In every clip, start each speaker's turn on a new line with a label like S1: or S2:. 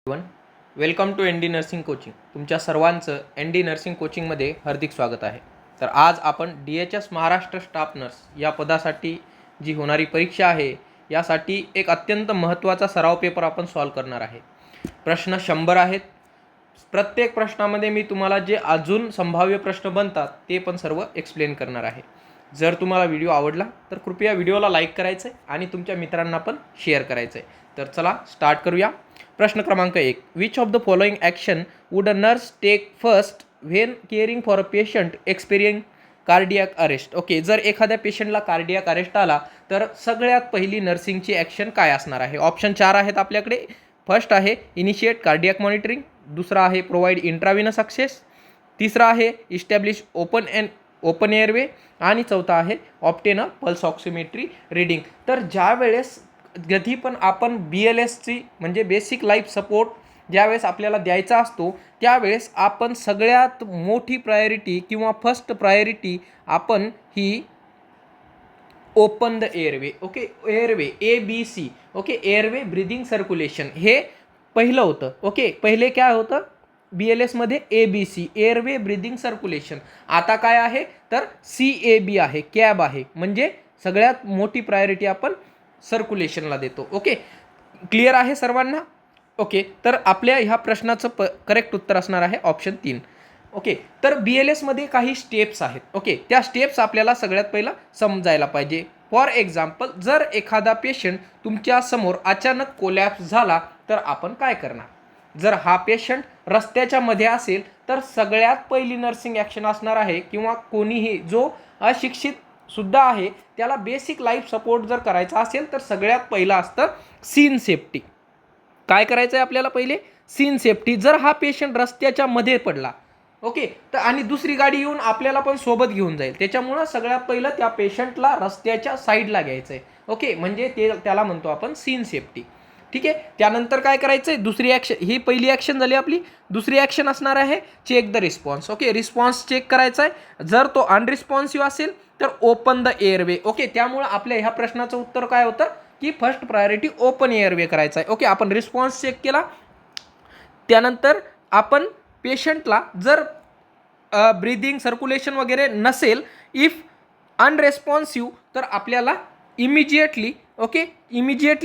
S1: One welcome to N D nursing coaching. तुमच्या सर्वांचं N D nursing कोचिंगमध्ये हार्दिक स्वागत आहे. तर आज आपण DHS महाराष्ट्र स्टाफ नर्स या पदासाठी जी होणारी परीक्षा आहे यासाठी एक अत्यंत महत्त्वाचा सराव पेपर आपण सॉल्व करणार आहे. प्रश्न 100 आहेत. प्रत्येक प्रश्नामध्ये मी तुम्हाला जे अजून संभाव्य प्रश्न बनतात ते पण सर्व एक्सप्लेन करणार आहे. जर तुम्हाला व्हिडिओ आवडला तर कृपया व्हिडिओला लाईक करायचं आहे आणि तुमच्या मित्रांना पण शेअर करायचं आहे. तर चला स्टार्ट करूया. प्रश्न क्रमांक 1. Which of the following action would a nurse take first when caring for a patient experiencing cardiac arrest. Okay, जर एखाद्या पेशंटला कार्डियाक अरेस्ट आला तर सगळ्यात पहिली नर्सिंगची ॲक्शन काय असणार आहे? ऑप्शन 4 आहेत आपल्याकडे. फर्स्ट आहे इनिशिएट कार्डियाक मॉनिटरिंग, दुसरा आहे प्रोव्हाइड इंट्राव्हिनस ॲक्सेस, तिसरा आहे इस्टॅब्लिश ओपन एअरवे आणि चौथा आहे ऑप्टेन अ पल्स ऑक्सिमेट्री रीडिंग. तर ज्या वेळेस कधी पण आपण BLSची म्हणजे बेसिक लाईफ सपोर्ट ज्यावेळेस आपल्याला द्यायचा असतो त्यावेळेस आपण सगळ्यात मोठी प्रायोरिटी किंवा फर्स्ट प्रायोरिटी आपण ही open the airway. Okay, airway ABC. Okay, airway breathing circulation हे पहिलं होतं. ओके, पहिले काय होतं BLSमध्ये ABC एअरवे ब्रीदिंग सर्क्युलेशन. आता काय आहे तर CAB आहे, कॅब आहे. म्हणजे सगळ्यात मोठी प्रायोरिटी आपण सर्क्युलेशनला देतो. ओके, क्लिअर आहे सर्वांना? ओके, तर आपल्या ह्या प्रश्नाचं करेक्ट उत्तर असणार आहे ऑप्शन 3. ओके, तर BLSमध्ये काही स्टेप्स आहेत. ओके, त्या स्टेप्स आपल्याला सगळ्यात पहिला समजायला पाहिजे. फॉर एक्झाम्पल, जर एखादा पेशंट तुमच्या समोर अचानक कोलॅप्स झाला तर आपण काय करणार? जर हा पेशंट रस्त्याच्या मध्ये असेल तर सगळ्यात पहिली नर्सिंग ॲक्शन असणार आहे किंवा कोणीही जो अशिक्षित सुद्धा आहे त्याला बेसिक लाईफ सपोर्ट जर करायचा असेल तर सगळ्यात पहिलं असतं सीन सेफ्टी. काय करायचं आहे आपल्याला? पहिले सीन सेफ्टी. जर हा पेशंट रस्त्याच्या मध्ये पडला, ओके, तर आणि दुसरी गाडी येऊन आपल्याला पण सोबत घेऊन जाईल, त्याच्यामुळं सगळ्यात पहिलं त्या पेशंटला रस्त्याच्या साईडला घ्यायचं आहे. ओके, म्हणजे त्याला म्हणतो आपण सीन सेफ्टी. ठीक आहे, त्यानंतर काय करायचं आहे? दुसरी ॲक्शन, ही पहिली ॲक्शन झाली आपली. दुसरी ॲक्शन असणार आहे check the response. Okay, response check करायचा आहे. जर तो अनरिस्पॉन्सिव्ह असेल तर ओपन द एअरवे. ओके, त्यामुळं आपल्या ह्या प्रश्नाचं उत्तर काय होतं की फर्स्ट प्रायोरिटी ओपन एअरवे करायचा आहे. ओके, आपण रिस्पॉन्स चेक केला. त्यानंतर आपण पेशंटला जर ब्रीदिंग सर्क्युलेशन वगैरे नसेल, इफ अनरेस्पॉन्सिव्ह, तर आपल्याला इमिजिएटली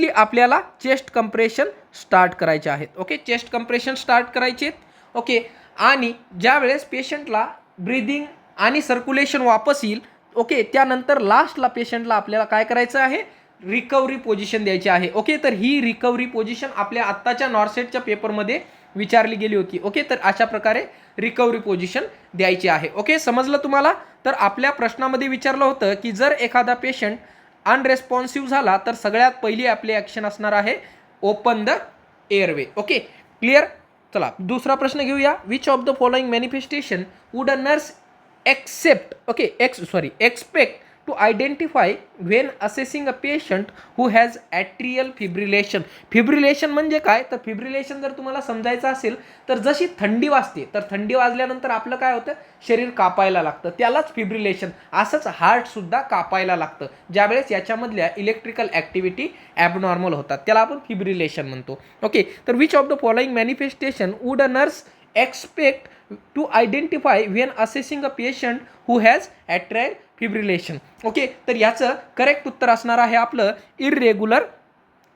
S1: आपल्याला चेस्ट कंप्रेशन स्टार्ट करायचे आहेत. ओके, चेस्ट कंप्रेशन स्टार्ट करायचे आहेत. ओके, आणि ज्या वेळेस पेशंटला ब्रीदिंग आणि सर्क्युलेशन वापस येईल, ओके, त्यानंतर लास्टला पेशंटला आपल्याला काय करायचं आहे? रिकव्हरी पोझिशन द्यायची आहे. ओके, तर ही रिकव्हरी पोझिशन आपल्या आत्ताच्या नॉर्सेटच्या पेपरमध्ये विचारली गेली होती. ओके, तर अशा प्रकारे रिकव्हरी पोझिशन द्यायची आहे. ओके, समजलं तुम्हाला? तर आपल्या प्रश्नामध्ये विचारलं होतं की जर एखादा पेशंट अनरेस्पॉन्सिव्ह झाला तर सगळ्यात पहिली आपली ॲक्शन असणार आहे open the airway. Okay, clear? चला दुसरा प्रश्न घेऊया. Which of the following manifestation would a nurse expect to identify when assessing a patient who has atrial fibrillation. Fibrillation म्हणजे काय? तर फिब्रिलेशन जर तुम्हाला समजायचं असेल तर जशी थंडी वाजते तर थंडी वाजल्यानंतर आपलं काय होतं? शरीर कापायला लागतं, त्यालाच फिब्रिलेशन. असंच हार्ट सुद्धा कापायला लागतं ज्यावेळेस याच्यामधल्या इलेक्ट्रिकल ॲक्टिव्हिटी ॲबनॉर्मल होतात, त्याला आपण फिब्रिलेशन म्हणतो. ओके, तर which of the following manifestation would a nurse expect to identify when assessing a patient who has atrial fibrillation. Okay, तर याचं करेक्ट उत्तर असणार आहे आपलं irregular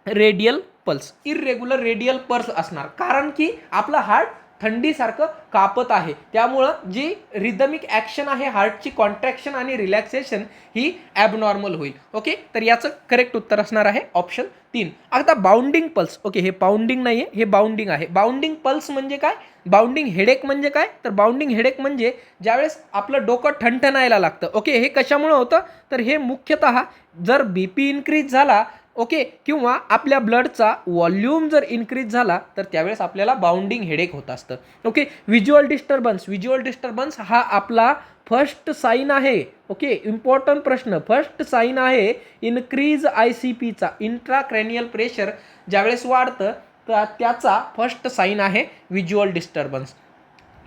S1: radial pulse. Irregular radial pulse असणार, कारण की आपलं हार्ट थंडीसारखं कापत आहे, त्यामुळं जी रिदमिक ॲक्शन आहे हार्टची कॉन्ट्रॅक्शन आणि रिलॅक्सेशन ही ॲबनॉर्मल होईल. ओके, तर याचं करेक्ट उत्तर असणार आहे ऑप्शन 3. आता बाउंडिंग पल्स. ओके, हे बाउंडिंग नाही आहे, हे बाउंडिंग आहे. बाउंडिंग पल्स म्हणजे काय? बाउंडिंग हेडेक म्हणजे काय? तर बाउंडिंग हेडेक म्हणजे ज्यावेळेस आपलं डोकं ठणठणायला लागतं. ओके, हे कशामुळे होतं? तर हे मुख्यतः जर BP इन्क्रीज झाला, ओके, किंवा आपल्या ब्लडचा व्हॉल्यूम जर इन्क्रीज झाला तर त्यावेळेस आपल्याला बाउंडिंग हेडेक होत असतं. ओके, व्हिज्युअल डिस्टर्बन्स हा आपला फर्स्ट साईन आहे. ओके, इम्पॉर्टंट प्रश्न. फर्स्ट साईन आहे इन्क्रीज ICPचा, इंट्राक्रॅनियल प्रेशर ज्यावेळेस वाढतं तर त्याचा फर्स्ट साईन आहे व्हिज्युअल डिस्टर्बन्स.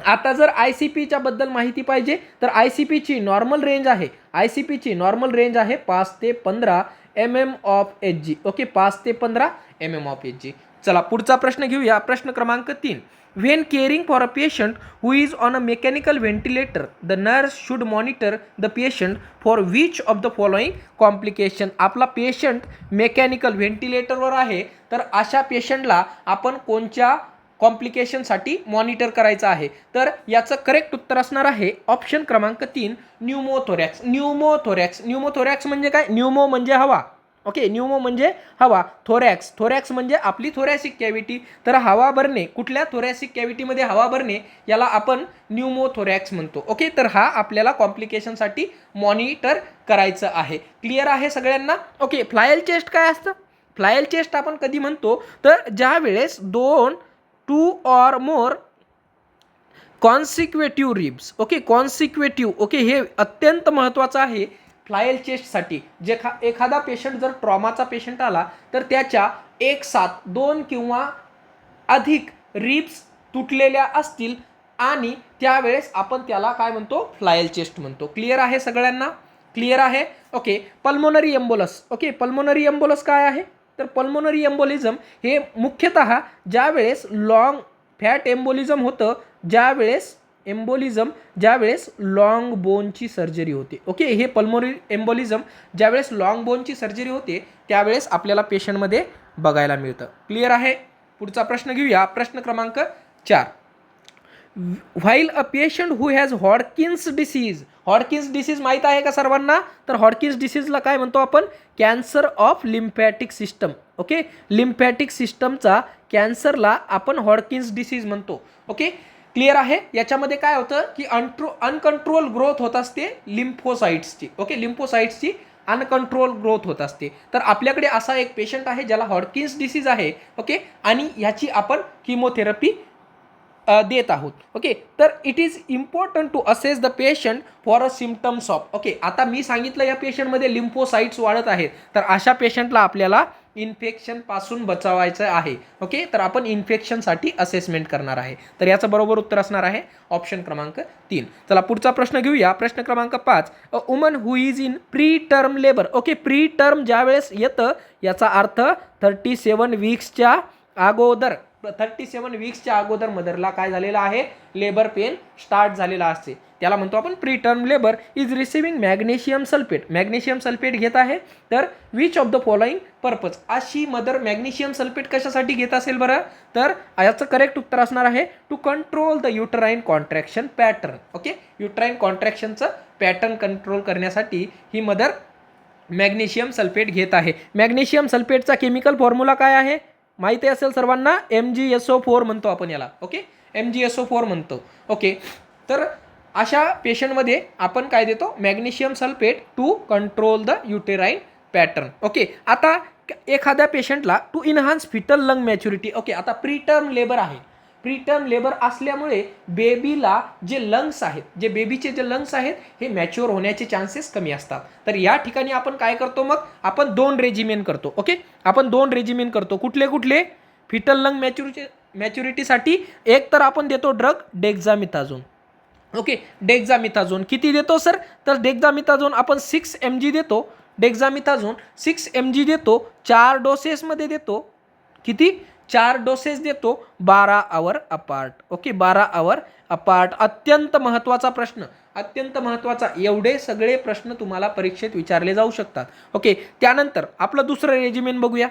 S1: आता जर ICPच्या बद्दल माहिती पाहिजे तर ICPची नॉर्मल रेंज आहे, 5 ते 15 mm of Hg. ओके, 5 ते 15 mm of Hg. चला पुढचा प्रश्न घेऊया. प्रश्न क्रमांक 3. When caring for a patient who is on a mechanical ventilator the nurse should monitor the patient for which of the following complication. आपला पेशंट मेकॅनिकल व्हेंटिलेटरवर आहे, तर अशा पेशंटला आपण कोणत्या कॉम्प्लिकेशनसाठी मॉनिटर करायचं आहे? तर याचं करेक्ट उत्तर असणार आहे ऑप्शन क्रमांक 3 न्यूमोथोरॅक्स. न्यूमोथोरॅक्स म्हणजे काय? न्यूमो म्हणजे हवा. ओके, न्यूमो म्हणजे हवा. थोरॅक्स म्हणजे आपली थोरॅसिक कॅव्हिटी. तर हवा भरणे, कुठल्या थोरॅसिक कॅव्हिटीमध्ये हवा भरणे, याला आपण न्यूमोथोरॅक्स म्हणतो. ओके, तर हा आपल्याला कॉम्प्लिकेशनसाठी मॉनिटर करायचं आहे. क्लिअर आहे सगळ्यांना? ओके, फ्लायल चेस्ट काय असतं? फ्लायल चेस्ट आपण कधी म्हणतो, तर ज्या वेळेस 2 or more consecutive ribs. Okay, consecutive. Okay, हे अत्यंत महत्त्वाचं आहे फ्लायल चेस्टसाठी. जे एखादा पेशंट जर ट्रॉमाचा पेशंट आला, तर त्याच्या एक साथ 2 किंवा अधिक रिब्स तुटलेल्या असतील आणि त्यावेळेस आपण त्याला काय म्हणतो? फ्लायल चेस्ट म्हणतो. क्लिअर आहे सगळ्यांना? क्लिअर आहे? Okay, pulmonary embolus. Okay, pulmonary embolus काय आहे? तर पल्मोनरी एम्बोलिझम हे मुख्यतः ज्यावेळेस लॉंग फॅट एम्बोलिझम होतं, ज्यावेळेस लॉंग बोनची सर्जरी होते. ओके, हे पल्मोनरी एम्बोलिझम ज्यावेळेस लॉंग बोनची सर्जरी होते, त्यावेळेस आपल्याला पेशंटमध्ये बघायला मिळतं. क्लिअर आहे? पुढचा प्रश्न घेऊया. प्रश्न क्रमांक 4. While a patient who has Hodgkin's disease. Hodgkin's disease माहीत आहे का सर्वांना? तर हॉडकिन्स डिसीजला काय म्हणतो आपण? Cancer of lymphatic system. Okay, lymphatic सिस्टमचा कॅन्सरला आपण हॉडकिन्स डिसीज म्हणतो. ओके, क्लिअर आहे? याच्यामध्ये काय होतं की अनकंट्रोल ग्रोथ होत असते लिम्फोसाइट्सची. ओके, लिम्फोसाइट्सची अनकंट्रोल ग्रोथ होत असते. तर आपल्याकडे असा एक पेशंट आहे ज्याला हॉडकिन्स डिसीज आहे. ओके, आणि ह्याची आपण किमोथेरपी देत आहोत. ओके, तर it is important to assess the patient for a symptoms of. Okay, आता मी सांगितलं या पेशंटमध्ये लिम्फोसाइट्स वाढत आहेत, तर अशा पेशंटला आपल्याला इन्फेक्शन पासून बचावायचं आहे. ओके, तर आपण इन्फेक्शनसाठी असेसमेंट करणार आहे. तर याचं बरोबर उत्तर असणार आहे ऑप्शन क्रमांक 3. चला पुढचा प्रश्न घेऊया. प्रश्न क्रमांक 5. A woman who is in pre term labour. Okay, pre term ज्यावेळेस येतं, याचा अर्थ 37 वीक्सच्या अगोदर. 37 वीक्सच्या अगोदर मदरला काय झालेला आहे? लेबर पेन स्टार्ट झालेला असते. त्याला म्हणतो आपण pre term labour. Is receiving magnesium sulphate. Magnesium sulphate घेत आहे, तर which of the following purpose. अशी मदर मॅग्नेशियम सल्फेट कशासाठी घेत असेल बरं? तर याचं करेक्ट उत्तर असणार आहे to control the uterine contraction pattern. Okay, uterine कॉन्ट्रॅक्शनचं पॅटर्न कंट्रोल करण्यासाठी ही मदर मॅग्नेशियम सल्फेट घेत आहे. मॅग्नेशियम सल्फेटचा केमिकल फॉर्म्युला काय आहे? माहिती असेल सर्वांना, MgSO4 म्हणतो आपण याला. ओके, MgSO4 म्हणतो. ओके, तर अशा पेशंटमध्ये आपण काय देतो? Magnesium sulphate to control the uterine pattern. Okay, आता एखाद्या पेशंटला to enhance fetal lung maturity. Okay, आता प्रीटर्म लेबर आहे. प्रीटर्म लेबर असल्यामुळे बेबीला जे लंग्स आहेत, जे बेबीचे जे लंग्स आहेत, हे मॅच्युअर होण्याचे चान्सेस कमी असतात. तर या ठिकाणी आपण काय करतो? मग आपण 2 रेजिमेन करतो. ओके, आपण 2 रेजिमेन करतो. कुठले कुठले? फिटल लंग मॅच्युरिटीसाठी एक तर आपण देतो ड्रग डेक्झामिथाझोन. ओके, डेक्झामिथाझोन किती देतो सर? तर डेक्झामिथाझोन आपण 6 mg देतो. डेक्झामिथाझोन 6 mg देतो, 4 डोसेसमध्ये देतो. किती? 4 डोसेस देतो, 12 आवर अपार्ट. ओके, 12 आवर अपार्ट. अत्यंत महत्त्वाचा प्रश्न, अत्यंत महत्त्वाचा. एवढे सगळे प्रश्न तुम्हाला परीक्षेत विचारले जाऊ शकतात. ओके, त्यानंतर आपलं दुसरं रेजिमेन बघूया.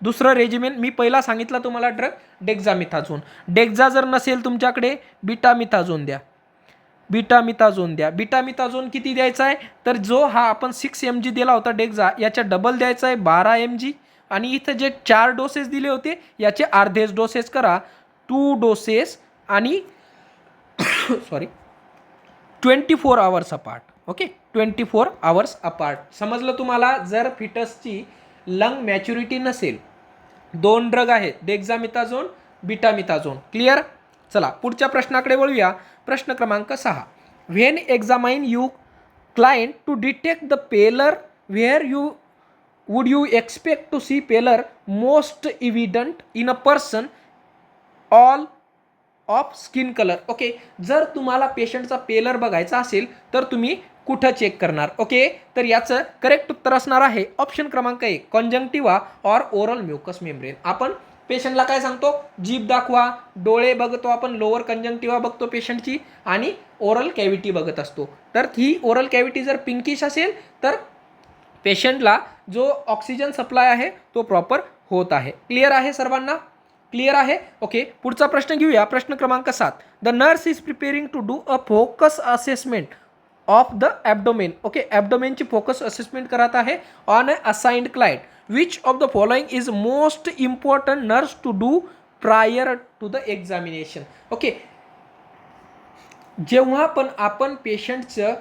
S1: दुसरं रेजिमेन मी पहिला सांगितलं तुम्हाला ड्रग डेक्झामिथाझोन. डेक्झा जर नसेल तुमच्याकडे, बीटामिथाझोन द्या. बीटामिथाझोन द्या. बीटामिथाझोन किती द्यायचा आहे? तर जो हा आपण 6 mg दिला होता डेक्झा, याच्या डबल द्यायचा आहे 12 mg. आणि इथं जे 4 डोसेस दिले होते, याचे अर्धेच डोसेस करा. 2 डोसेस आणि sorry 24 hours apart. Okay, 24 hours apart. समजलं तुम्हाला? जर फिटसची लंग मॅच्युरिटी नसेल, 2 ड्रग आहेत, डेक्झामिथाझोन, बीटामिथाझोन. क्लिअर? चला पुढच्या प्रश्नाकडे वळूया. प्रश्न क्रमांक 6. When examine you client to detect the pallor where you would you expect to see pallor most evident in a person all of skin colour. Okay, जर तुम्हाला पेशंटचा पेलर बघायचा असेल, तर तुम्ही कुठं चेक करणार? ओके, तर याचं करेक्ट उत्तर असणार आहे ऑप्शन क्रमांक 1 कॉन्जंक्टिव्हा ऑर ओरल म्युकस मेम्ब्रेन. आपण पेशंटला काय सांगतो, जीभ दाखवा, डोळे बघतो आपण, लोअर कंजंक्टिव्हा बघतो पेशंटची आणि ओरल कॅव्हिटी बघत असतो. तर ही ओरल कॅव्हिटी जर पिंकिश असेल तर पेशंटला जो ऑक्सिजन सप्लाय आहे तो प्रॉपर होत आहे. क्लिअर आहे सर्वांना? क्लिअर आहे. ओके, पुढचा प्रश्न घेऊया. प्रश्न क्रमांक 7. The nurse is preparing to do a focus assessment of the abdomen. Okay, ॲब्डोमेनची फोकस असेसमेंट करत आहे on a assigned client. Which of the following is most important nurse to do prior to the examination. Okay, जेव्हा पण आपण पेशंटचं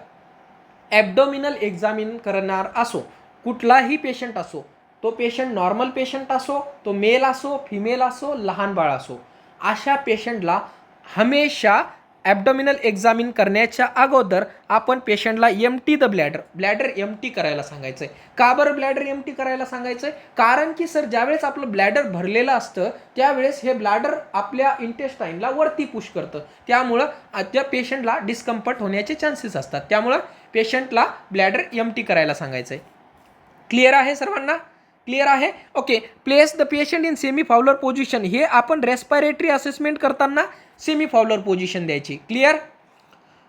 S1: ॲब्डोमिनल examine करणार असो, कुठलाही पेशंट असो, तो पेशंट नॉर्मल पेशंट असो, तो मेल असो, फिमेल असो, लहान बाळ असो, अशा पेशंटला हमेशा ॲब्डोमिनल एक्झामिन करण्याच्या अगोदर आपण पेशंटला एम्प्टी द ब्लॅडर एम्प्टी करायला सांगायचं आहे. का बरं ब्लॅडर एम्प्टी करायला सांगायचं आहे? कारण की सर ज्यावेळेस आपलं ब्लॅडर भरलेलं असतं त्यावेळेस हे ब्लॅडर आपल्या इंटेस्टाईनला वरती पुश करतं, त्यामुळं त्या पेशंटला डिस्कम्फर्ट होण्याचे चान्सेस असतात. त्यामुळं पेशंटला ब्लॅडर एम्प्टी करायला सांगायचं आहे. क्लिअर आहे सर्वांना? क्लिअर आहे. Okay, place the patient in semi Fowler position. हे आपण रेस्पिरेटरी असेसमेंट करताना सेमी फाउलर पोझिशन द्यायची. क्लिअर?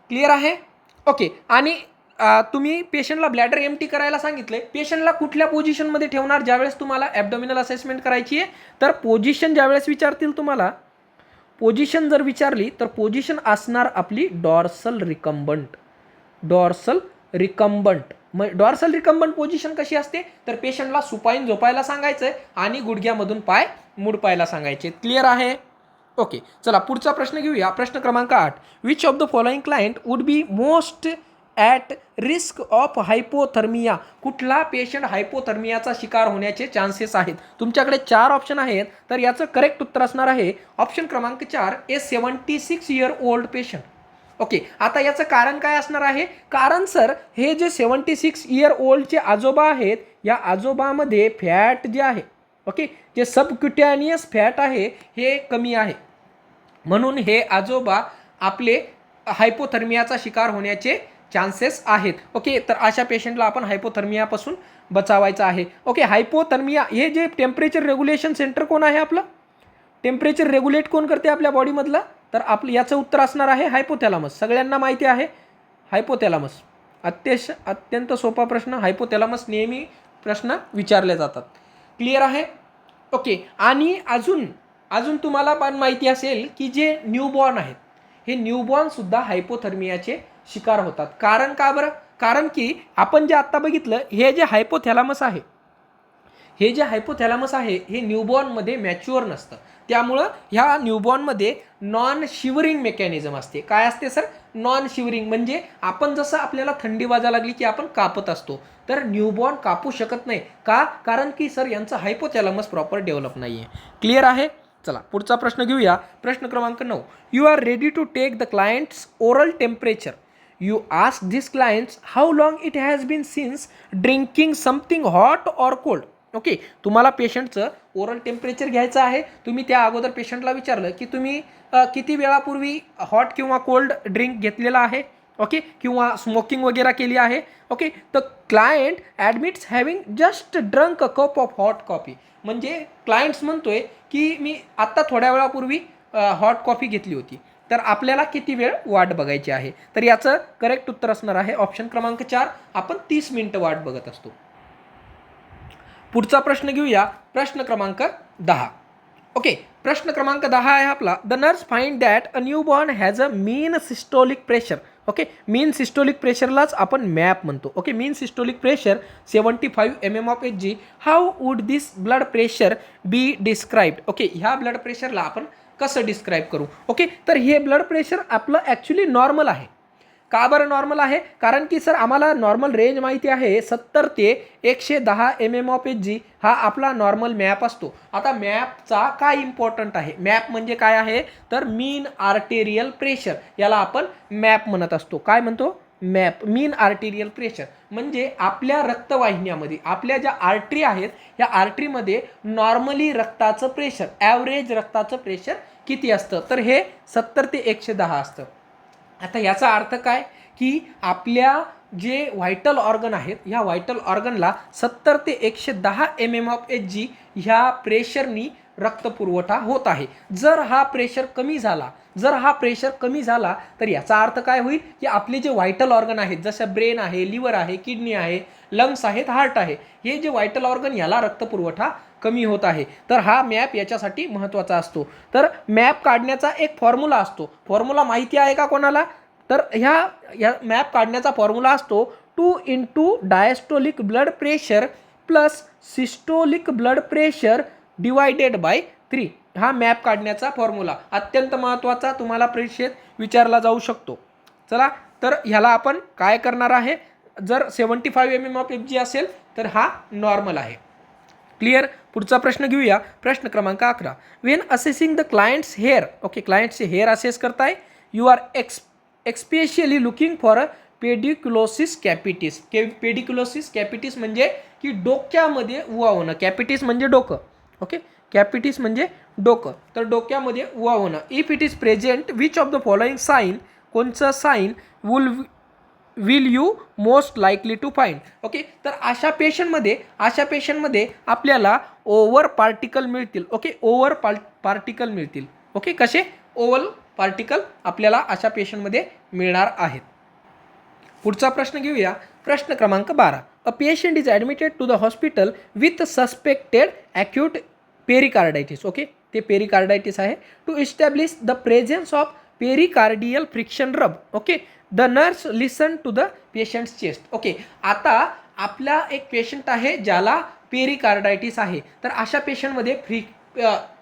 S1: क्लिअर आहे. ओके, आणि तुम्ही पेशंटला ब्लॅडर एम्प्टी करायला सांगितले, पेशंटला कुठल्या पोझिशनमध्ये ठेवणार ज्यावेळेस तुम्हाला ॲब्डोमिनल असेसमेंट करायची आहे? तर पोझिशन ज्यावेळेस विचारतील तुम्हाला, पोझिशन जर विचारली तर पोझिशन असणार आपली डॉर्सल रिकम्बंट. डॉर्सल रिकम्बंट. मग डॉर्सल रिकम्बंट पोझिशन कशी असते? तर पेशंटला सुपाईन झोपायला सांगायचं आणि गुडघ्यामधून पाय मुडपायला सांगायचे. क्लिअर आहे. ओके, चला पुढचा प्रश्न घेऊया. प्रश्न क्रमांक 8. Which of the following client would be most at risk of hypothermia. कुठला पेशंट हायपोथर्मियाचा शिकार होण्याचे चान्सेस आहेत? तुमच्याकडे 4 ऑप्शन आहेत, तर याचं करेक्ट उत्तर असणार आहे ऑप्शन क्रमांक 4, ए 76 इयर ओल्ड पेशंट. ओके, आता याचं कारण काय असणार आहे? कारण सर हे जे 76 इयर ओल्डचे आजोबा आहेत, या आजोबामध्ये फॅट जे आहे, ओके, जे सबक्युटॅनियस फॅट आहे हे कमी आहे, म्हणून हे आजोबा आपले हायपोथर्मियाचा शिकार होण्याचे चान्सेस आहेत. ओके, तर अशा पेशंटला आपण हायपोथर्मियापासून बचावायचं आहे. ओके, हायपोथर्मिया हे जे टेम्परेचर रेग्युलेशन सेंटर कोण आहे आपलं? टेम्परेचर रेग्युलेट कोण करते आपल्या बॉडीमधला? तर आपलं याचं उत्तर असणार आहे हायपोथॅलामस. सगळ्यांना माहिती आहे हायपोथॅलामस. अत्यंत सोपा प्रश्न. हायपोथॅलामस नेहमी प्रश्न विचारले जातात. क्लिअर आहे. ओके, आणि अजून तुम्हाला पण माहिती असेल की जे न्यूबॉर्न आहेत, हे न्यूबॉर्न सुद्धा हायपोथर्मियाचे शिकार होतात. कारण का बरं? कारण की आपण जे आत्ता बघितलं, हे जे हायपोथॅलामस आहे, हे जे हायपोथॅलामस आहे हे न्यूबॉर्नमध्ये मॅच्युअर नसतं. त्यामुळं ह्या न्यूबॉर्नमध्ये नॉन शिवरिंग मेकॅनिझम असते. काय असते सर? Non shivering. म्हणजे आपण जसं आपल्याला थंडी वाजायला लागली की आपण कापत असतो, तर न्यूबॉर्न कापू शकत नाही. का? कारण की सर यांचं हायपोथॅलामस प्रॉपर डेव्हलप नाही आहे. क्लिअर आहे. चला पुढचा प्रश्न घेऊया. प्रश्न क्रमांक 9. You are ready to take the client's oral temperature. You ask these clients how long it has been since drinking something hot or cold. Okay, तुम्हाला पेशंटचं ओरल टेम्परेचर घ्यायचं आहे. तुम्ही त्या अगोदर पेशंटला विचारलं की तुम्ही किती वेळापूर्वी हॉट किंवा कोल्ड ड्रिंक घेतलेला आहे, ओके, किंवा स्मोकिंग वगैरे केली आहे. ओके, तर client admits having just drunk a cup of hot coffee. म्हणजे क्लायंट्स म्हणतोय की मी आत्ता थोड्या वेळापूर्वी हॉट कॉफी घेतली होती. तर आपल्याला किती वेळ वाट बघायची आहे? तर याचं करेक्ट उत्तर असणार आहे ऑप्शन क्रमांक 4, आपण 30 मिनिटं वाट बघत असतो. पुढचा प्रश्न घेऊया. प्रश्न क्रमांक 10. ओके, प्रश्न क्रमांक 10 आहे आपला. The nurse find that a newborn has a mean systolic pressure. Okay, mean systolic प्रेशरलाच आपण मॅप म्हणतो. Okay, mean systolic pressure 75 mm of Hg. How would this blood pressure be described. Okay, ह्या blood प्रेशरला आपण कसं describe करू? Okay, तर हे ब्लड प्रेशर आपलं ॲक्च्युली नॉर्मल आहे. का बरं नॉर्मल आहे? कारण की सर आम्हाला नॉर्मल रेंज माहिती आहे 70 ते 110 mm ऑफ Hg हा आपला नॉर्मल मॅप असतो. आता मॅपचा काय इम्पॉर्टंट आहे? मॅप म्हणजे काय आहे? तर मीन आर्टेरियल प्रेशर, याला आपण मॅप म्हणत असतो. काय म्हणतो? मॅप. मीन आर्टेरियल प्रेशर म्हणजे आपल्या रक्तवाहिन्यामध्ये आपल्या ज्या आर्टरी आहेत, या आर्टरीमध्ये नॉर्मली रक्ताचं प्रेशर, ॲव्हरेज रक्ताचं प्रेशर किती असतं? तर हे 70 ते 110 असतं. आता याचा अर्थ काय? की आपल्या जे व्हायटल ऑर्गन आहेत, ह्या व्हायटल ऑर्गनला 70 ते 110 mm ऑफ Hg ह्या प्रेशरनी रक्तपुरवठा होत आहे. जर हा प्रेशर कमी झाला तर याचा अर्थ काय होईल की आपले जे व्हायटल ऑर्गन आहेत, जसं ब्रेन आहे, लिव्हर आहे, किडनी आहे, लंग्स आहेत, हार्ट आहे, हे जे व्हायटल ऑर्गन याला रक्तपुरवठा कमी होत आहे. तर हा मॅप याच्यासाठी महत्त्वाचा असतो. तर मॅप काढण्याचा एक फॉर्म्युला असतो. फॉर्म्युला माहिती आहे का कोणाला? तर ह्या मॅप काढण्याचा फॉर्म्युला असतो 2 × diastolic blood pressure plus systolic blood pressure divided by 3. हा मॅप काढण्याचा फॉर्म्युला अत्यंत महत्त्वाचा, तुम्हाला परीक्षेत विचारला जाऊ शकतो. चला, तर ह्याला आपण काय करणार आहे, जर 75 mm ऑफ FG असेल तर हा नॉर्मल आहे. क्लिअर. पुढचा प्रश्न घेऊया. प्रश्न क्रमांक 11. When assessing the client's hair, okay, क्लायंटचे हेअर असेस करताय, you are especially looking for a pediculosis capitis. Pediculosis capitis म्हणजे की डोक्यामध्ये उवा होणं. कॅपिटिस म्हणजे डोकं, ओके, कॅपिटिस म्हणजे डोकं. तर डोक्यामध्ये उवा होणं. If it is present which of the following sign, कोणचं sign will you most likely to find. Okay, तर अशा पेशंटमध्ये आपल्याला ओव्हर पार्टिकल मिळतील. ओके, ओव्हर पार्टिकल मिळतील. ओके, कसे ओव्हर पार्टिकल आपल्याला अशा पेशंटमध्ये मिळणार आहेत. पुढचा प्रश्न घेऊया. प्रश्न क्रमांक 12. A patient is admitted to the hospital with suspected acute pericarditis. Okay, ते पेरिकार्डायटिस आहे. To establish the presence of pericardial friction rub. Okay, the nurse listen to the patient's chest. Okay, आता आपला एक पेशंट आहे ज्याला पेरिकार्डायटिस आहे. तर अशा पेशंटमध्ये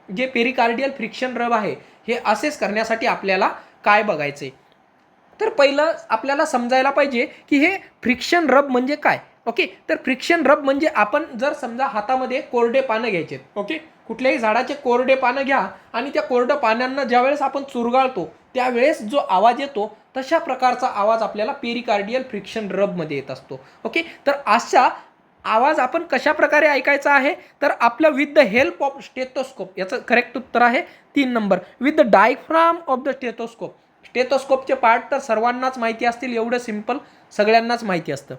S1: जे पेरिकार्डियल फ्रिक्शन रब आहे हे असेस करण्यासाठी आपल्याला काय बघायचे. तर पहिलं आपल्याला समजायला पाहिजे की हे फ्रिक्शन रब म्हणजे काय. ओके, तर फ्रिक्शन रब म्हणजे आपण जर समजा हातामध्ये कोरडे पानं घ्यायचे. ओके, कुठल्याही झाडाचे कोरडे पानं घ्या आणि त्या कोरड्या पानांना ज्यावेळेस आपण चुरगाळतो त्यावेळेस जो आवाज येतो तशा प्रकारचा आवाज आपल्याला पेरिकार्डियल फ्रिक्शन रबमध्ये येत असतो. ओके, तर अशा आवाज आपण कशा प्रकारे ऐकायचा आहे, तर आपलं with the help of stethoscope. याचं करेक्ट उत्तर आहे 3 number. With the diaphragm of the stethoscope. स्टेथोस्कोपचे पार्ट तर सर्वांनाच माहिती असतील, एवढं सिम्पल सगळ्यांनाच माहिती असतं.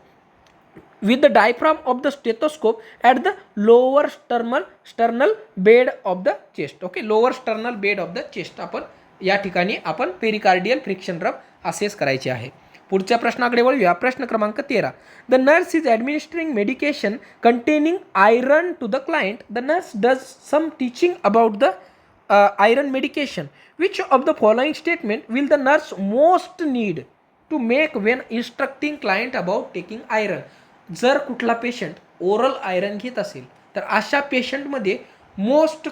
S1: with the diaphragm of the stethoscope at the lower sternal bed of the chest. Okay, lower sternal bed of the chest आपण या ठिकाणी आपण पेरिकार्डियल फ्रिक्शन रब असेस करायचे आहे. पुढच्या प्रश्नाकडे वळूया. प्रश्न क्रमांक 13. The nurse is administering medication containing iron to the client. The nurse does some teaching about the iron medication. Which of the following statement will the nurse most need to make when instructing client about taking iron? जर कुठला patient oral iron घेत असेल तर अशा पेशंटमध्ये most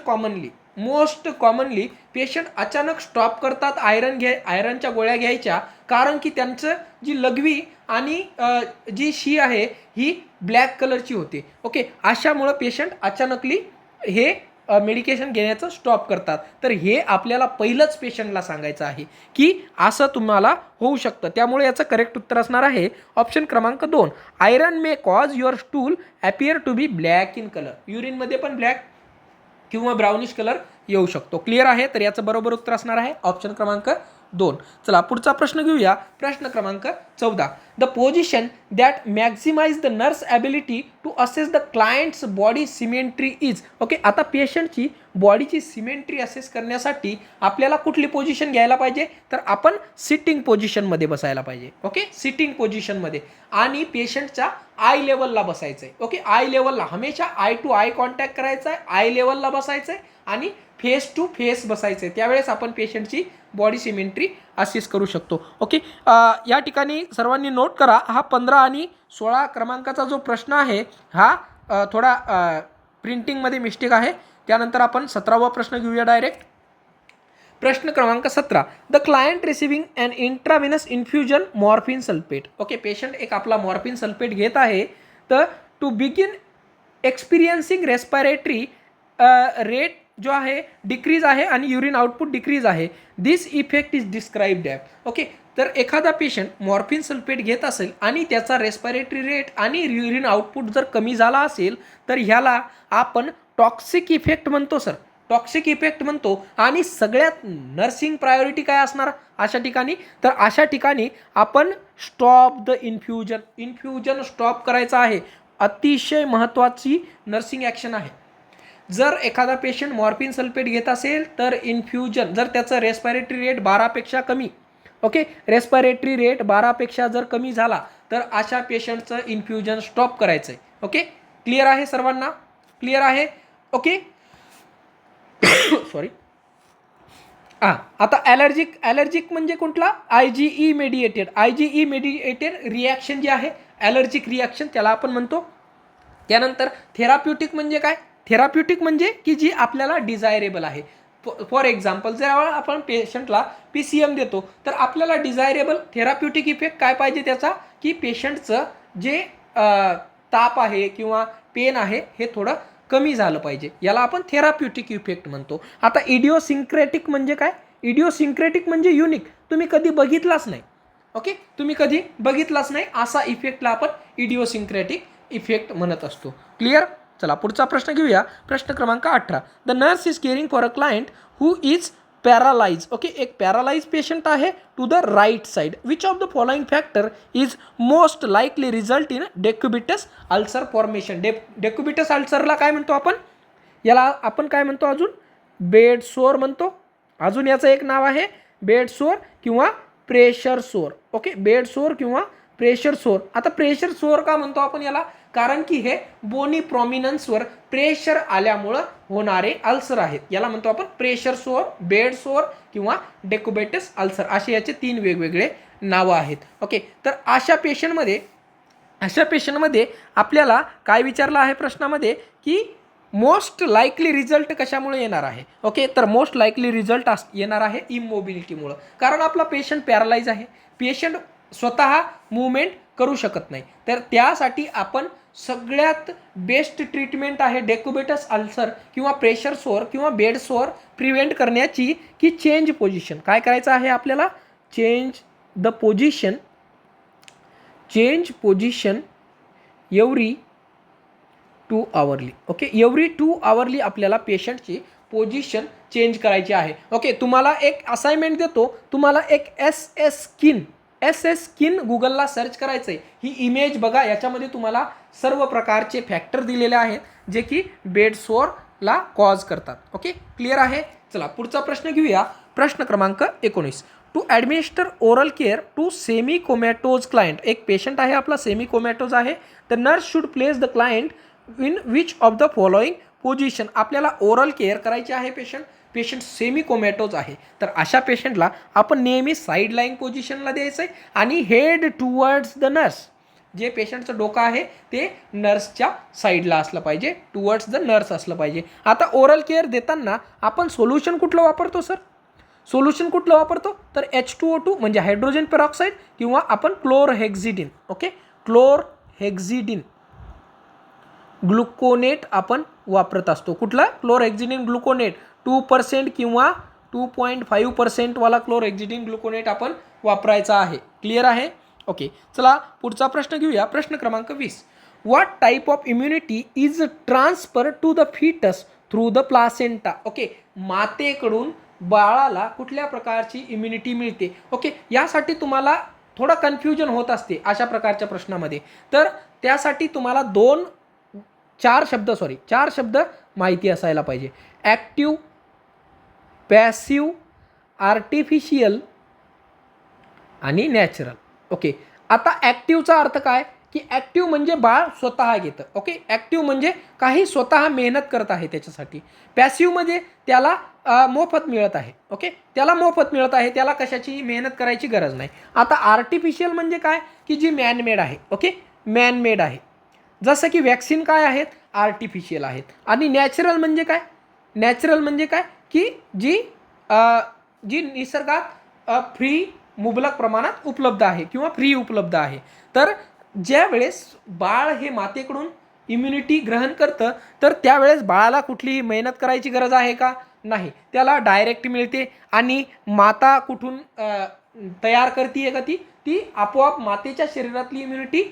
S1: commonly patient अचानक stop करतात आयरनच्या गोळ्या घ्यायच्या, कारण की त्यांचं जी लघवी आणि जी शी आहे ही ब्लॅक कलरची होते. ओके, अशामुळं पेशंट अचानकली हे मेडिकेशन घेण्याचं स्टॉप करतात. तर हे आपल्याला पहिलंच पेशंटला सांगायचं आहे की असं तुम्हाला होऊ शकतं. त्यामुळे याचं करेक्ट उत्तर असणार आहे ऑप्शन क्रमांक 2. Iron may cause your stool appear to be black in colour. युरिनमध्ये पण ब्लॅक किंवा ब्राउनिश कलर येऊ शकतो. क्लिअर आहे. तर याचं बरोबर उत्तर असणार आहे ऑप्शन क्रमांक 2. चला पुढचा प्रश्न घेऊया. प्रश्न क्रमांक 14. The position that maximise the nurse ability to assess the client's body symmetry is. Okay, आता पेशंटची बॉडीची सिमेंट्री असेस करण्यासाठी आपल्याला कुठली पोझिशन घ्यायला पाहिजे, तर आपण सिटिंग पोझिशनमध्ये बसायला पाहिजे. ओके, सिटिंग पोझिशनमध्ये आणि पेशंटच्या आय लेवलला बसायचं आहे. ओके, आय लेवलला हमेशा आय टू आय कॉन्टॅक्ट करायचा आहे, आय लेवलला बसायचं आहे आणि फेस टू फेस बसायचं आहे. त्यावेळेस आपण पेशंटची बॉडी सिमेंट्री असेस करू शकतो. ओके, या ठिकाणी सर्वांनी नोट करा, हा 15 आणि 16 क्रमांकाचा जो प्रश्न आहे हा थोडा प्रिंटिंगमध्ये मिस्टेक आहे. त्यानंतर आपण 17वा प्रश्न घेऊया डायरेक्ट. प्रश्न क्रमांक 17. The client receiving an intravenous infusion morphine sulphate. Okay, patient एक आपला मॉर्फिन सल्फेट घेत आहे. तर to begin experiencing respiratory rate जो आहे डिक्रीज आहे आणि युरिन आउटपुट डिक्रीज आहे. This effect is described app. Okay, तर एखादा पेशंट मॉर्फिन सल्फेट घेत असेल आणि त्याचा रेस्पिरेटरी रेट आणि युरिन आउटपुट जर कमी झाला असेल तर ह्याला आपण टॉक्सिक इफेक्ट म्हणतो सर, टॉक्सिक इफेक्ट म्हणतो. आणि सगळ्यात नर्सिंग प्रायोरिटी काय असणार अशा ठिकाणी, तर अशा ठिकाणी आपण स्टॉप द इन्फ्युजन स्टॉप करायचा आहे. अतिशय महत्त्वाची नर्सिंग ॲक्शन आहे. जर एखादा पेशंट मॉर्फिन सल्फेट घेत असेल तर इन्फ्युजन, जर त्याचं रेस्पिरेटरी रेट 12पेक्षा कमी, ओके, रेस्पिरेटरी रेट 12पेक्षा जर कमी झाला तर अशा पेशंटचं इन्फ्युजन स्टॉप करायचं आहे. ओके, क्लिअर आहे सर्वांना? क्लिअर आहे? ओके. सॉरी. आता ॲलर्जिक म्हणजे कुठला? IgE मेडिएटेड रिॲक्शन जे आहे, ॲलर्जिक रिॲक्शन, त्याला आपण म्हणतो. त्यानंतर थेराप्युटिक म्हणजे काय? थेराप्युटिक म्हणजे की जी आपल्याला डिझायरेबल आहे. फॉर एक्झाम्पल, जर आपण पेशंटला PCM देतो तर आपल्याला डिझायरेबल थेराप्युटिक इफेक्ट काय पाहिजे त्याचा, की पेशंटचं जे ताप आहे किंवा पेन आहे हे थोडं कमी झालं पाहिजे, याला आपण थेराप्युटिक इफेक्ट म्हणतो. आता इडिओसिंक्रेटिक म्हणजे काय? इडिओसिंक्रेटिक म्हणजे युनिक, तुम्ही कधी बघितलाच नाही. ओके, तुम्ही कधी बघितलाच नाही असा इफेक्टला आपण इडिओसिंक्रेटिक इफेक्ट म्हणत असतो. क्लिअर? चला पुढचा प्रश्न घेऊया. प्रश्न क्रमांक 18. The nurse is caring for a client who is paralyse. Okay, एक पॅरालाइज पेशंट आहे to the right side. Which of the following factor is most likely result in decubitus ulcer formation. Decubitus अल्सरला काय म्हणतो आपण? याला आपण काय म्हणतो अजून? बेड सोर म्हणतो. अजून याचं एक नाव आहे बेड सोर किंवा प्रेशर सोर. ओके, बेड सोर किंवा प्रेशर सोर. आता प्रेशर सोर का म्हणतो आपण याला? कारण की हे बोनी प्रॉमिनन्सवर प्रेशर आल्यामुळं होणारे अल्सर आहेत. याला म्हणतो आपण प्रेशर सोर, बेड सोर किंवा डेक्युबिटस अल्सर, असे याचे 3 वेगवेगळे नावं आहेत. ओके, तर अशा पेशंटमध्ये आपल्याला काय विचारलं आहे प्रश्नामध्ये, की मोस्ट लाईकली रिझल्ट कशामुळे येणार आहे? ओके, तर मोस्ट लाईकली रिझल्ट येणार आहे इमोबिलिटीमुळं. कारण आपला पेशंट पॅरालाइज आहे, पेशंट स्वतः मूवमेंट करू शकत नाही. तर त्यासाठी आपण सगळ्यात बेस्ट ट्रीटमेंट आहे डेक्युबिटस अल्सर किंवा प्रेशर सोर किंवा बेड सोर प्रिव्हेंट करण्याची, की चेंज पोझिशन. काय करायचं आहे आपल्याला? चेंज पोझिशन एव्हरी 2 आवरली. ओके, एव्हरी 2 आवरली आपल्याला पेशंटची पोझिशन चेंज करायची आहे. ओके, तुम्हाला एक असाइनमेंट देतो. तुम्हाला एक एस एस स्किन गुगलला सर्च करायचं आहे. ही इमेज बघा, याच्यामध्ये तुम्हाला सर्व प्रकारचे फॅक्टर दिलेले आहेत जे की बेड सोरला कॉज करतात. ओके, क्लिअर आहे? चला पुढचा प्रश्न घेऊया. प्रश्न क्रमांक 19. To administer oral care to semi comatose client. एक पेशंट आहे आपला, सेमी कोमॅटोज आहे. The nurse should place the client in which of the following position. आपल्याला ओरल केअर करायची आहे पेशंट सेमी कोमॅटोज आहे, तर अशा पेशंटला आपण नेहमी साईड लाईन पोझिशनला द्यायचं आहे आणि हेड टुवर्ड्स द नर्स. जे पेशंटचं डोकं आहे ते नर्सच्या साईडला असलं पाहिजे, टुवर्ड्स द नर्स असलं पाहिजे. आता ओरल केअर देताना आपण सोल्युशन कुठलं वापरतो सर? सोल्युशन कुठलं वापरतो? तर H2O2 म्हणजे हायड्रोजन पेरॉक्साईड किंवा आपण क्लोरहेक्झिडिन. ओके, क्लोरहेक्झिडिन ग्लुकोनेट आपण वापरत असतो. कुठला? क्लोरहेक्झिडिन ग्लुकोनेट 2% किंवा 2.5% वाला क्लोरहेक्झिडिन ग्लुकोनेट आपण वापरायचा आहे. क्लिअर आहे? ओके, चला पुढचा प्रश्न घेऊया. प्रश्न क्रमांक 20. What type of immunity is transfer to the foetus through the placenta. Okay, मातेकडून बाळाला कुठल्या प्रकारची इम्युनिटी मिळते? ओके, यासाठी तुम्हाला थोडं कन्फ्युजन होत असते अशा प्रकारच्या प्रश्नामध्ये. तर त्यासाठी तुम्हाला 4 शब्द माहिती असायला पाहिजे. ॲक्टिव्ह, पॅसिव्ह, आर्टिफिशियल आणि नॅचरल. ओके, आता ॲक्टिव्हचा अर्थ काय? की ॲक्टिव्ह म्हणजे बाळ स्वतः घेतं. ओके, ॲक्टिव्ह म्हणजे काही स्वतः मेहनत करत आहे त्याच्यासाठी. पॅसिव्ह म्हणजे त्याला मोफत मिळत आहे. ओके, त्याला मोफत मिळत आहे, त्याला कशाची मेहनत करायची गरज नाही. आता आर्टिफिशियल म्हणजे काय? की जी मॅनमेड आहे. ओके, मॅनमेड आहे. जसं की वॅक्सिन काय आहेत? आर्टिफिशियल आहेत. आणि नॅचरल म्हणजे काय? नॅचरल म्हणजे काय? की जी निसर्गात फ्री मुबलक प्रमाणात उपलब्ध आहे किंवा फ्री उपलब्ध आहे. तर ज्या वेळेस बाळ हे मातेकडून इम्युनिटी ग्रहण करतं तर त्यावेळेस बाळाला कुठलीही मेहनत करायची गरज आहे का? नाही, त्याला डायरेक्ट मिळते. आणि माता कुठून तयार करते का? ती आपोआप मातेच्या शरीरातली इम्युनिटी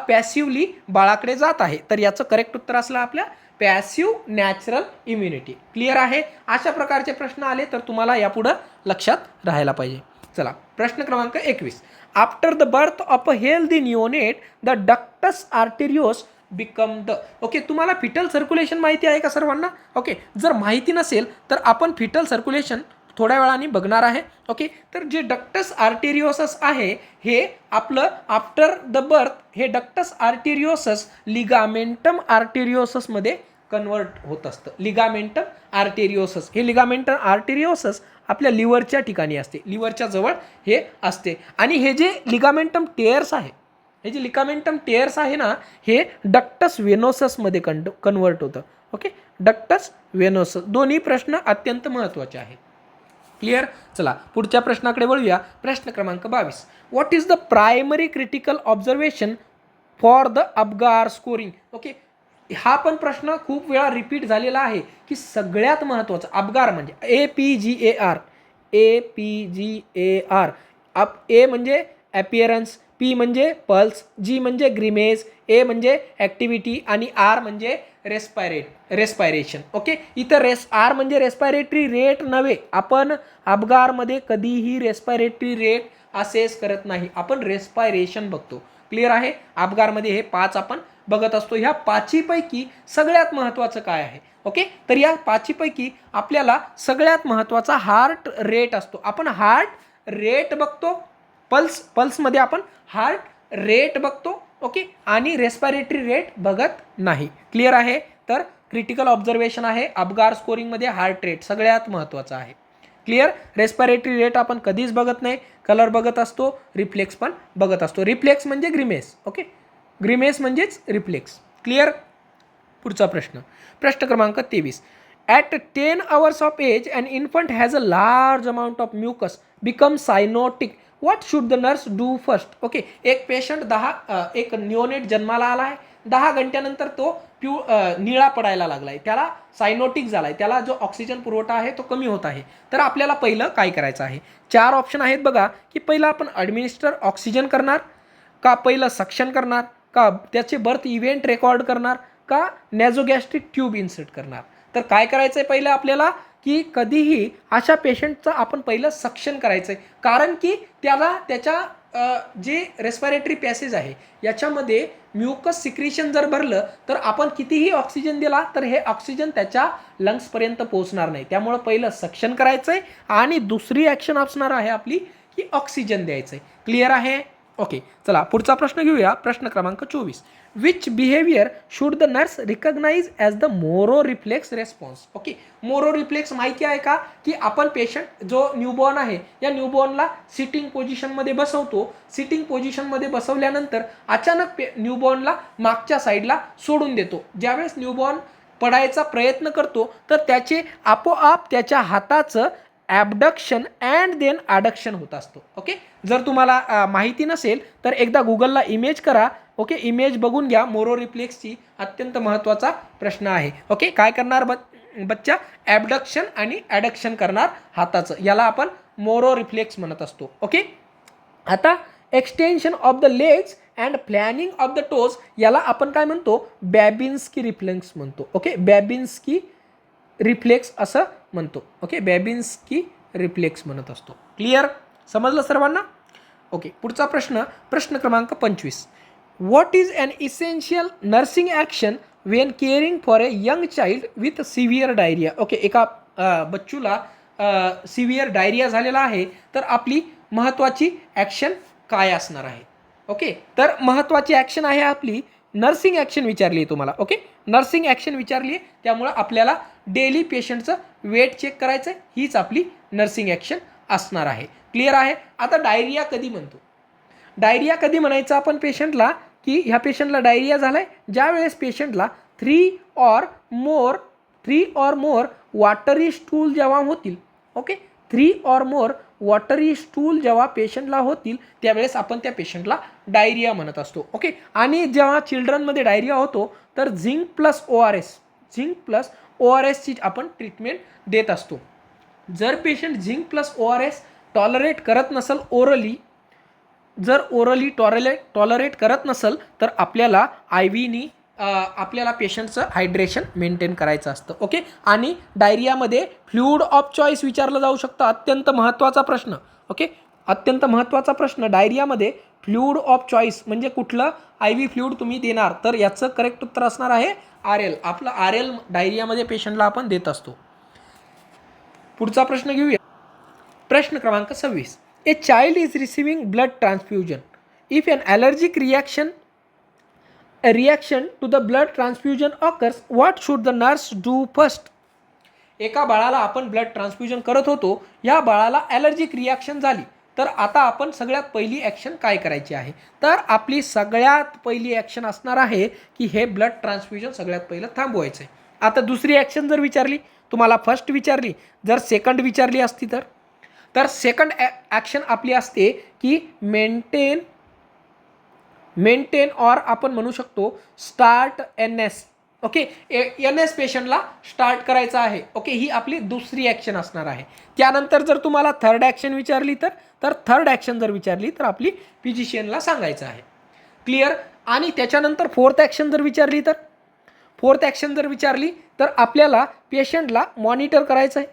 S1: पॅसिव्हली बाळाकडे जात आहे. तर याचं करेक्ट उत्तर असलं आपल्या पॅसिव्ह नॅचरल इम्युनिटी. क्लिअर आहे? अशा प्रकारचे प्रश्न आले तर तुम्हाला यापुढं लक्षात राहायला पाहिजे. चला प्रश्न क्रमांक 21. After the birth of a healthy neonate the ductus arteriosus become the. Okay, तुम्हाला फिटल सर्क्युलेशन माहिती आहे का सर्वांना? ओके, जर माहिती नसेल तर आपण फिटल सर्क्युलेशन थोड्या वेळाने बघणार आहे. ओके, तर जे डक्टस आर्टेरियोसस आहे हे आपलं आफ्टर द बर्थ हे डक्टस आर्टेरियोसस लिगामेंटम आर्टेरियोससमध्ये कन्वर्ट होत असतं. लिगामेंटम आर्टेरियोसस, हे लिगामेंटम आर्टेरियोसस आपल्या लिव्हरच्या ठिकाणी असते, लिव्हरच्या जवळ हे असते. आणि हे जे लिगामेंटम टेअर्स आहे, हे जे लिगामेंटम टेअर्स आहे ना, हे डक्टस वेनोससमध्ये कन्वर्ट होतं. Okay, ductus venosus. दोन्ही प्रश्न अत्यंत महत्त्वाचे आहेत. क्लिअर. चला पुढच्या प्रश्नाकडे वळूया. प्रश्न क्रमांक 22. What is the primary critical observation for the Apgar scoring? Okay, हा पण प्रश्न खूप वेळा रिपीट झालेला आहे की सगळ्यात महत्त्वाचं अबगार म्हणजे APGAR. APGAR. ए म्हणजे ॲपिअरन्स, पी म्हणजे पल्स, जी म्हणजे ग्रिमेज, ए म्हणजे ॲक्टिव्हिटी आणि आर म्हणजे रेस्पायरेशन. ओके, इथं आर म्हणजे रेस्पायरेटरी रेट नव्हे. आपण अबगारमध्ये कधीही रेस्पायरेटरी रेट असेस करत नाही, आपण रेस्पायरेशन बघतो. क्लिअर आहे. अबगारमध्ये हे 5 आपण बघत असतो. ह्या 5पैकी सगळ्यात महत्त्वाचं काय आहे? ओके, तर या 5पैकी आपल्याला सगळ्यात महत्त्वाचा हार्ट रेट असतो. आपण हार्ट रेट बघतो, पल्समध्ये आपण हार्ट रेट बघतो. ओके, आणि रेस्पायरेटरी रेट बघत नाही. क्लिअर आहे. तर क्रिटिकल ऑब्झर्वेशन आहे अबगार स्कोरिंगमध्ये हार्ट रेट सगळ्यात महत्त्वाचा आहे. क्लिअर. रेस्पायरेटरी रेट आपण कधीच बघत नाही, कलर बघत असतो, रिफ्लेक्स पण बघत असतो. रिफ्लेक्स म्हणजे ग्रिमेस. ओके, ग्रिमेस म्हणजेच रिफ्लेक्स. क्लिअर. पुढचा प्रश्न, प्रश्न क्रमांक 23. At 10 hours of age an infant has a large amount of mucus become cyanotic. What should the nurse do first? Okay, एक पेशंट एक न्यूनेट जन्माला आला आहे, 10 घंट्यानंतर तो निळा पडायला लागला आहे, त्याला सायनोटिक झाला आहे, त्याला जो ऑक्सिजन पुरवठा आहे तो कमी होत आहे. तर आपल्याला पहिलं काय करायचं आहे? 4 ऑप्शन आहेत बघा, की पहिलं आपण ॲडमिनिस्टर ऑक्सिजन करणार, का पहिलं सक्शन करणार, का त्याचे बर्थ इव्हेंट रेकॉर्ड करणार, का नॅझोगॅस्ट्रिक ट्यूब इन्सर्ट करणार. तर काय करायचं आहे पहिलं आपल्याला, की कधीही अशा पेशंटचं आपण पहिलं सक्शन करायचं आहे, कारण की त्याच्या जे रेस्पायरेटरी पॅसेज आहे याच्यामध्ये म्युकस सिक्रिशन जर भरलं तर आपण कितीही ऑक्सिजन दिला तर हे ऑक्सिजन त्याच्या लंग्सपर्यंत पोहोचणार नाही. त्यामुळं पहिलं सक्शन करायचं आहे आणि दुसरी ॲक्शन असणार आहे आपली की ऑक्सिजन द्यायचं आहे. क्लिअर आहे. ओके, चला पुढचा प्रश्न घेऊया. प्रश्न क्रमांक 24. Which behaviour should the nurse recognise as the Moro reflex response? Okay, Moro reflex माहिती आहे का, की आपण पेशंट जो न्यूबॉर्न आहे या न्यूबॉर्नला सिटिंग पोझिशनमध्ये बसवतो. सिटिंग पोझिशनमध्ये बसवल्यानंतर अचानक न्यूबॉर्नला मागच्या साईडला सोडून देतो. ज्यावेळेस न्यूबॉर्न पडायचा प्रयत्न करतो तर त्याचे आपोआप त्याच्या हाताचं ॲबडक्शन अँड देन अडक्शन होत असतो. ओके, जर तुम्हाला माहिती नसेल तर एकदा गुगलला इमेज करा. ओके, इमेज बघून घ्या. मोरो रिफ्लेक्सची अत्यंत महत्त्वाचा प्रश्न आहे. ओके, काय करणार बच्चा? ॲबडक्शन आणि ॲडक्शन करणार हाताचं, याला आपण मोरो रिफ्लेक्स म्हणत असतो. ओके, आता extension of the legs and planning of the toes याला आपण काय म्हणतो? बॅबिन्स्की रिफ्लेक्स म्हणतो. ओके, बॅबिन्स्की रिफ्लेक्स असं म्हणतो. ओके, बॅबिन्स्की रिफ्लेक्स म्हणत असतो. क्लिअर, समजलं सर्वांना? ओके, पुढचा प्रश्न, प्रश्न क्रमांक 25. What is an essential nursing action when caring for a young child with severe diarrhoea? Okay, एका बच्चूला सिव्हिअर डायरिया झालेला आहे, तर आपली महत्त्वाची ॲक्शन काय असणार आहे? ओके, तर महत्त्वाची ॲक्शन आहे आपली नर्सिंग ॲक्शन विचारली आहे तुम्हाला. ओके, नर्सिंग ॲक्शन विचारली आहे, त्यामुळं आपल्याला डेली पेशंटचं वेट चेक करायचं आहे, हीच आपली नर्सिंग ॲक्शन असणार आहे. क्लिअर आहे. आता डायरिया कधी म्हणतो? डायरिया कधी म्हणायचं आपण पेशंटला, की ह्या पेशंटला डायरिया झाला आहे ज्या वेळेस पेशंटला 3 or more वॉटरी स्टूल जेव्हा होतील. Okay, 3 or more watery stool जेव्हा पेशंटला होतील त्यावेळेस आपण त्या पेशंटला डायरिया म्हणत असतो. ओके, आणि जेव्हा चिल्ड्रनमध्ये डायरिया होतो तर झिंक प्लस ORS ची आपण ट्रीटमेंट देत असतो. जर patient zinc plus ORS tolerate करत नसेल जर ओरली टॉलरेट करत नसेल तर आपल्याला IV आपल्याला पेशंटचं हायड्रेशन मेंटेन करायचं असतं. ओके, आणि डायरियामध्ये फ्लुइड ऑफ चॉईस विचारलं जाऊ शकतं. अत्यंत महत्त्वाचा प्रश्न. ओके, अत्यंत महत्त्वाचा प्रश्न. डायरियामध्ये फ्लुइड ऑफ चॉईस म्हणजे कुठलं IV फ्लुइड तुम्ही देणार, तर याचं करेक्ट उत्तर असणार आहे RL. आपलं RL डायरियामध्ये पेशंटला आपण देत असतो. पुढचा प्रश्न घेऊया. प्रश्न क्रमांक 26. A child is receiving blood transfusion. If an allergic reaction to the blood transfusion occurs, what should the nurse do first. एका बाळाला आपण ब्लड ट्रान्सफ्युजन करत होतो, या बाळाला ॲलर्जिक रिॲक्शन झाली, तर आता आपण सगळ्यात पहिली ॲक्शन काय करायची आहे, तर आपली सगळ्यात पहिली ॲक्शन असणार आहे की हे ब्लड ट्रान्सफ्युजन सगळ्यात पहिलं थांबवायचं आहे. आता दुसरी ॲक्शन जर विचारली, तुम्हाला फर्स्ट विचारली, जर सेकंड विचारली असती तर सेकंड ॲक्शन आपली असते की मेंटेन ऑर आपण म्हणू शकतो स्टार्ट NS. ओके, NS पेशंटला स्टार्ट करायचं आहे. ओके, ही आपली दुसरी ॲक्शन असणार आहे. त्यानंतर जर तुम्हाला थर्ड ॲक्शन विचारली तर थर्ड ॲक्शन जर विचारली तर आपली फिजिशियनला सांगायचं आहे. क्लिअर. आणि त्याच्यानंतर फोर्थ ॲक्शन जर विचारली तर आपल्याला पेशंटला मॉनिटर करायचं आहे.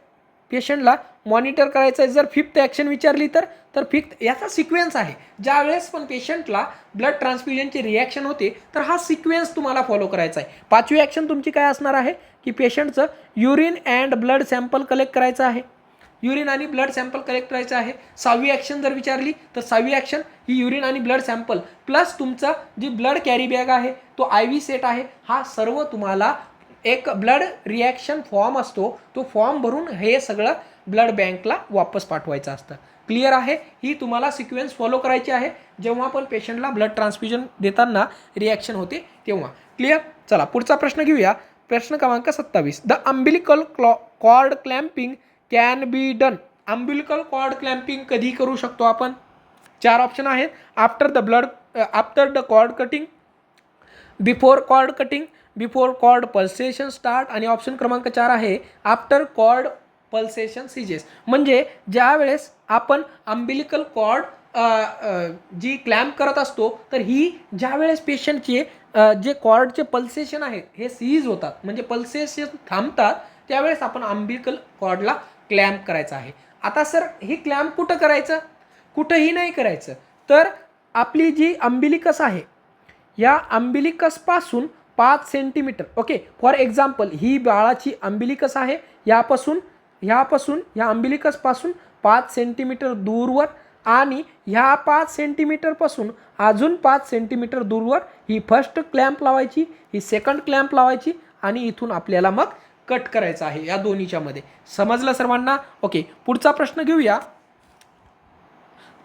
S1: जर फिफ्थ ॲक्शन विचारली तर फिफ्थ याचा सिक्वेन्स आहे. ज्या वेळेस पण पेशंटला ब्लड ट्रान्सफ्युजनची रिॲक्शन होते तर हा सिक्वेन्स तुम्हाला फॉलो करायचा आहे. पाचवी ॲक्शन तुमची काय असणार आहे की पेशंटचं urine and blood sample collect करायचं आहे. सहावी ॲक्शन जर विचारली तर सहावी ॲक्शन ही युरिन आणि ब्लड सॅम्पल प्लस तुमचा जी ब्लड कॅरी बॅग आहे, तो IV सेट आहे, हा सर्व तुम्हाला एक ब्लड रिॲक्शन फॉर्म असतो, तो फॉर्म भरून हे सगळं ब्लड बँकला वापस पाठवायचं असतं. क्लिअर आहे. ही तुम्हाला सिक्वेन्स फॉलो करायची आहे जेव्हा पण पेशंटला ब्लड ट्रान्सफ्युजन देताना रिॲक्शन होते तेव्हा. क्लिअर. चला पुढचा प्रश्न घेऊया. प्रश्न क्रमांक 27. The umbilical cord clamping can be done. Umbilical cord clamping कधी करू शकतो आपण? 4 ऑप्शन आहेत. After the cord cutting, before cord pulsation start, आणि ऑप्शन क्रमांक 4 आहे आफ्टर कॉर्ड पल्सेशन सीजेस. म्हणजे ज्या वेळेस आपण अम्बिलिकल कॉर्ड जी क्लॅम्प करत असतो तर ही ज्या वेळेस पेशंटचे जे कॉर्डचे पल्सेशन आहेत हे सीज होतात, म्हणजे पल्सेशन थांबतात, त्यावेळेस आपण अम्बिलिकल कॉर्डला क्लॅम्प करायचं आहे. आता सर ही क्लॅम्प कुठं करायचं? कुठंही नाही करायचं. तर आपली जी अम्बिलिकस आहे या अम्बिलिकसपासून 5 सेंटीमीटर, ओके, फॉर एक्झाम्पल ही बाळाची अम्बिलिकस आहे, या अम्बिलिकसपासून 5 सेंटीमीटर दूरवर, आणि ह्या 5 सेंटीमीटरपासून अजून 5 सेंटीमीटर दूरवर ही फर्स्ट क्लॅम्प लावायची, ही सेकंड क्लॅम्प लावायची, आणि इथून आपल्याला मग कट करायचं आहे या दोन्हीच्या मध्ये. समजलं सर्वांना? ओके, पुढचा प्रश्न घेऊया.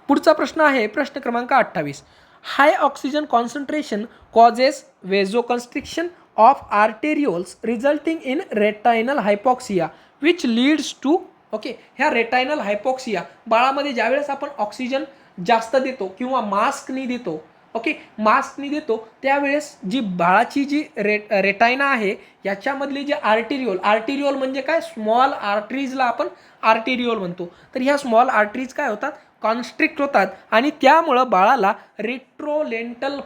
S1: पुढचा प्रश्न आहे प्रश्न क्रमांक 28. High oxygen concentration causes vasoconstriction of arterioles resulting in retinal hypoxia which leads to. Okay, ह्या रेटायनल हायपॉक्सिया बाळामध्ये ज्यावेळेस आपण ऑक्सिजन जास्त देतो किंवा मास्कनी देतो, ओके, मास्कनी देतो, त्यावेळेस जी बाळाची जी रेटायना आहे याच्यामधली जे आर्टेरियोल म्हणजे काय, स्मॉल आर्टरीजला आपण आर्टेरियोल म्हणतो. तर ह्या स्मॉल आर्टरीज काय होतात, कॉन्स्ट्रिक्ट होतात, आणि त्यामुळं बाळाला रेट्रोलेंटल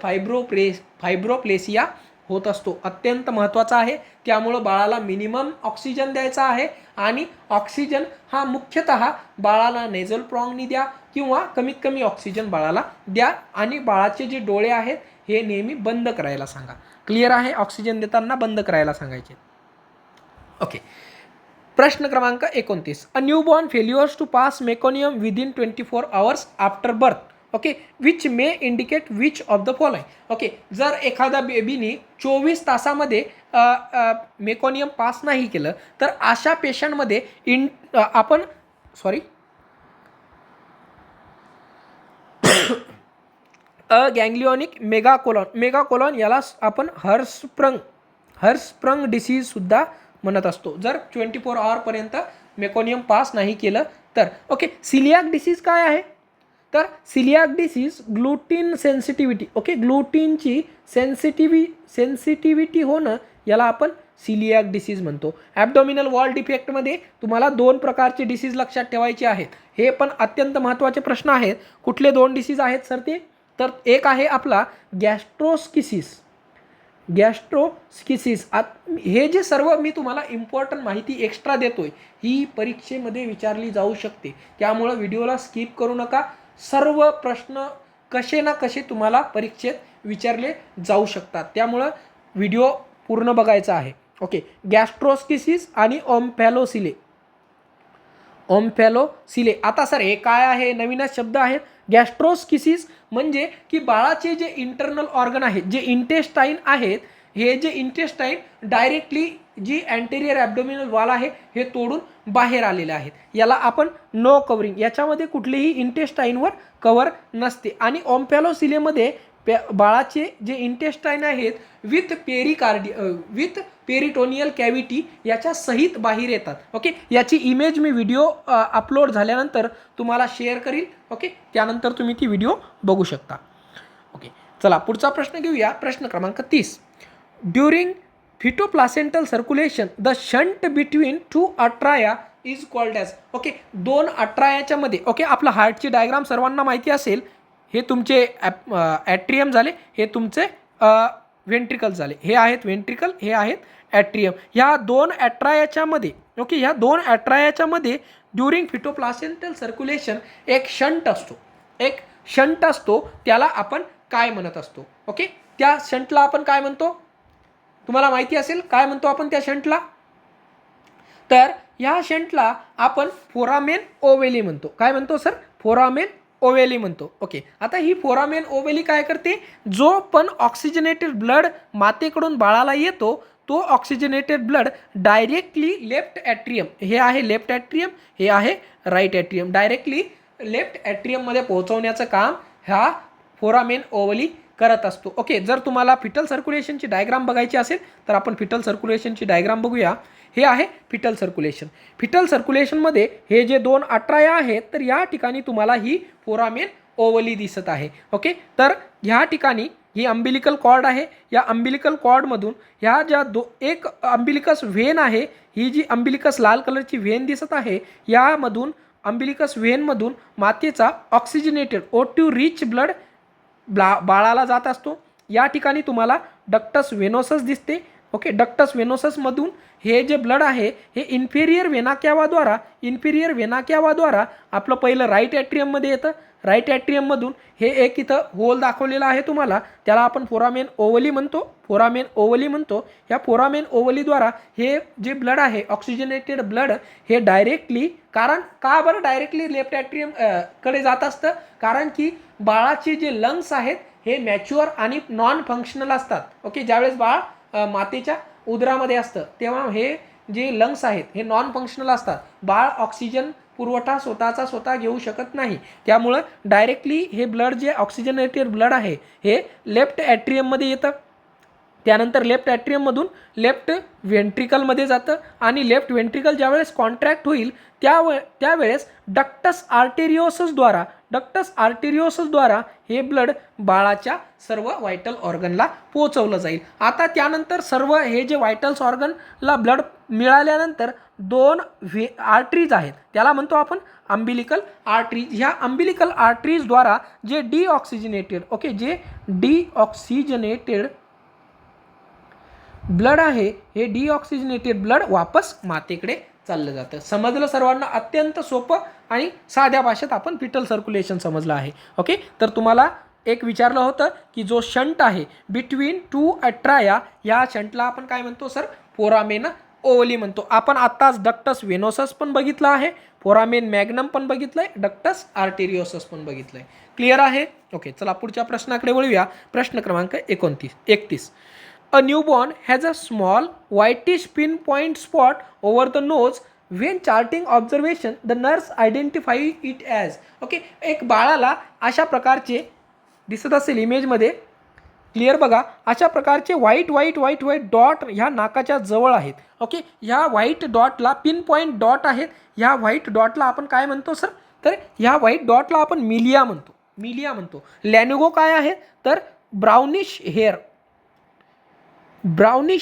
S1: फायब्रोप्लेसिया होत असतो. अत्यंत महत्त्वाचा आहे. त्यामुळं बाळाला मिनिमम ऑक्सिजन द्यायचा आहे, आणि ऑक्सिजन हा मुख्यतः बाळाला नेझल प्रॉंगनी द्या किंवा कमीत कमी ऑक्सिजन बाळाला द्या, आणि बाळाचे जे डोळे आहेत हे नेहमी बंद करायला सांगा. क्लिअर आहे. ऑक्सिजन देताना बंद करायला सांगायचे. ओके, प्रश्न क्रमांक 29. A newborn failures to pass meconium within 24 hours after birth, okay, which may indicate which of the following. Okay, जर एखादा बेबीनी 24 तासामध्ये मेकॉनियम पास नाही केलं तर अशा पेशंटमध्ये गँग्लिओनिक मेगाकोलॉन याला आपण हर्सप्रंग डिसीज सुद्धा म्हणत असतो, जर 24 hours मेकॉनियम पास नाही केलं तर. ओके, सिलियाक डिसीज काय आहे, तर coeliac disease gluten sensitivity, okay, ग्लुटीनची सेन्सिटिव्हिटी होणं याला आपण सिलियाक डिसीज म्हणतो. ॲब्डोमिनल वॉल डिफेक्टमध्ये तुम्हाला 2 प्रकारचे डिसीज लक्षात ठेवायचे आहेत. हे पण अत्यंत महत्त्वाचे प्रश्न आहेत. कुठले 2 डिसीज आहेत सर ते? तर एक आहे आपला गॅस्ट्रोस्किसिस. हे जे सर्व मी तुम्हाला इम्पॉर्टंट माहिती एक्स्ट्रा देतोय ही परीक्षेमध्ये विचारली जाऊ शकते, त्यामुळं व्हिडिओला स्किप करू नका. सर्व प्रश्न कसे ना कसे तुम्हाला परीक्षेत विचारले जाऊ शकतात, त्यामुळं व्हिडिओ पूर्ण बघायचा आहे. ओके, गॅस्ट्रोस्किसिस आणि ओम्फॅलोसिले. आता सर हे काय आहे, नवीनच शब्द आहेत. गॅस्ट्रोस्किसिस म्हणजे की बाळाचे जे इंटरनल ऑर्गन आहेत, जे इंटेस्टाईन आहेत, हे जे इंटेस्टाईन डायरेक्टली जी अँटेरियर ॲब्डोमिनल वॉल आहे हे तोडून बाहेर आलेले आहेत. याला आपण नो कवरिंग, याच्यामध्ये कुठलेही इंटेस्टाईनवर कवर नसते. आणि ओम्फॅलोसिलेमध्ये बाळाचे जे इंटेस्टाईन आहेत विथ पेरिटोनियल कॅव्हिटी याच्या सहित बाहेर येतात. ओके, याची इमेज मी व्हिडिओ अपलोड झाल्यानंतर तुम्हाला शेअर करील. ओके, त्यानंतर तुम्ही ती व्हिडिओ बघू शकता. ओके, चला पुढचा प्रश्न घेऊया. प्रश्न क्रमांक 30. During foetoplacental circulation the shunt between two atria is called as. Okay, दोन अट्रायाच्या मध्ये. ओके, आपलं हार्टची डायग्राम सर्वांना माहिती असेल. हे तुमचे ॲट्रियम झाले, हे तुमचे व्हेंट्रिकल झाले. हे आहेत व्हेंट्रिकल, हे आहेत ॲट्रियम. ह्या दोन ॲट्रायाच्या मध्ये, ओके, ह्या दोन ॲट्रायाच्या मध्ये ड्युरिंग फिटोप्लासेंटल सर्क्युलेशन एक शंट असतो. त्याला आपण काय म्हणत असतो? ओके, त्या शंटला आपण काय म्हणतो? तुम्हाला माहिती असेल काय म्हणतो आपण त्या शंटला? तर ह्या शंटला आपण फोरामेन ओवेली म्हणतो. काय म्हणतो सर? फोरामेन ओवेली म्हणतो. ओके, आता ही फोरामेन ओवेली काय करते? जो पण ऑक्सिजनेटेड ब्लड मातेकडून बाळाला येतो तो oxygenated blood directly left atrium, हे आहे लेफ्ट ॲट्रियम, हे आहे राईट ॲट्रियम, डायरेक्टली लेफ्ट ॲट्रियममध्ये पोहोचवण्याचं काम ह्या फोरामेन ओवली करत असतो. ओके, जर तुम्हाला फिटल सर्क्युलेशनची डायग्राम बघायची असेल तर आपण फिटल सर्क्युलेशनची डायग्राम बघूया. हे आहे फिटल सर्क्युलेशन. फिटल सर्क्युलेशनमध्ये हे जे दोन अट्राया आहेत तर या ठिकाणी तुम्हाला ही फोरामेन ओवली दिसत आहे. ओके, तर ह्या ठिकाणी ही अंबिलिकल कॉर्ड आहे. या अंबिलिकल कॉर्डमधून ह्या ज्या एक अंबिलिकस व्हेन आहे, ही जी अंबिलिकस लाल कलरची व्हेन दिसत आहे, यामधून अंबिलिकस व्हेनमधून मातेचा ऑक्सिजनेटेड O2 रिच ब्लड बाळाला जात असतो. या ठिकाणी तुम्हाला डक्टस व्हेनोसस दिसते. ओके, डक्टस व्हेनोससमधून हे जे ब्लड आहे हे इन्फेरियर व्हेना कॅवाद्वारा आपलं पहिलं राईट ॲट्रियममध्ये येतं. राईट ॲट्रियममधून हे एक इथं होल दाखवलेला आहे तुम्हाला, त्याला आपण फोरामेन ओवली म्हणतो. या फोरामेन ओवलीद्वारा हे जे ब्लड आहे ऑक्सिजनेटेड ब्लड हे डायरेक्टली, का बरं डायरेक्टली लेफ्ट ॲट्रियम कडे जात असतं? कारण की बाळाचे जे लंग्स आहेत हे मॅच्युअर आणि नॉन फंक्शनल असतात. ओके, ज्यावेळेस बाळ मातेच्या उदरामध्ये असतं तेव्हा हे जे लंग्स आहेत हे नॉन फंक्शनल असतात. बाळ ऑक्सिजन पुरवठा स्वतः घेऊ शकत नाही. त्यामुळं डायरेक्टली हे ब्लड जे ऑक्सिजनेटेड ब्लड आहे हे लेफ्ट ॲट्रियममध्ये येतं. त्यानंतर लेफ्ट ॲट्रियममधून लेफ्ट व्हेंट्रिकलमध्ये जातं आणि लेफ्ट व्हेंट्रिकल ज्यावेळेस कॉन्ट्रॅक्ट होईल त्यावेळेस डक्टस आर्टेरियोससद्वारा हे ब्लड बाळाच्या सर्व व्हायटल ऑर्गनला पोहोचवलं जाईल. आता त्यानंतर सर्व हे जे व्हायटल्स ऑर्गनला ब्लड मिळाल्यानंतर दोन आर्टरीज आहेत, त्याला म्हणतो आपण अंबिलिकल आर्टरीज. ह्या अंबिलिकल आर्टरीजद्वारा जे डिऑक्सिजनेटेड ब्लड आहे हे डिऑक्सिजनेटेड ब्लड वापस मातेकडे चाललं जातं. समजलं सर्वांना? अत्यंत सोपं आणि साध्या भाषेत आपण फिटल सर्क्युलेशन समजलं आहे. ओके, तर तुम्हाला एक विचारलं होतं की जो शंट आहे बिटवीन टू अट्राया, या शंटला आपण काय म्हणतो सर? फोरामेन ओवली म्हणतो. आपण आत्ताच डक्टस व्हेनोसस पण बघितलं आहे, फोरामेन मॅग्नम पण बघितलंय, डक्टस आर्टेरियोसस पण बघितलंय. क्लिअर आहे? ओके, चला पुढच्या प्रश्नाकडे वळूया. प्रश्न क्रमांक 31. A newborn has a small whitish pinpoint spot over the nose. When charting observation, the nurse identify it as. Okay, एक बाळाला अशा प्रकारचे दिसत असेल इमेजमध्ये, क्लिअर बघा, अशा प्रकारचे व्हाईट डॉट ह्या नाकाच्या जवळ आहेत. ओके, ह्या व्हाईट डॉटला पिन पॉईंट डॉट आहेत. ह्या व्हाईट डॉटला आपण काय म्हणतो सर? तर ह्या व्हाईट डॉटला आपण मिलिया म्हणतो. लॅन्युगो काय आहे? तर ब्राउनिश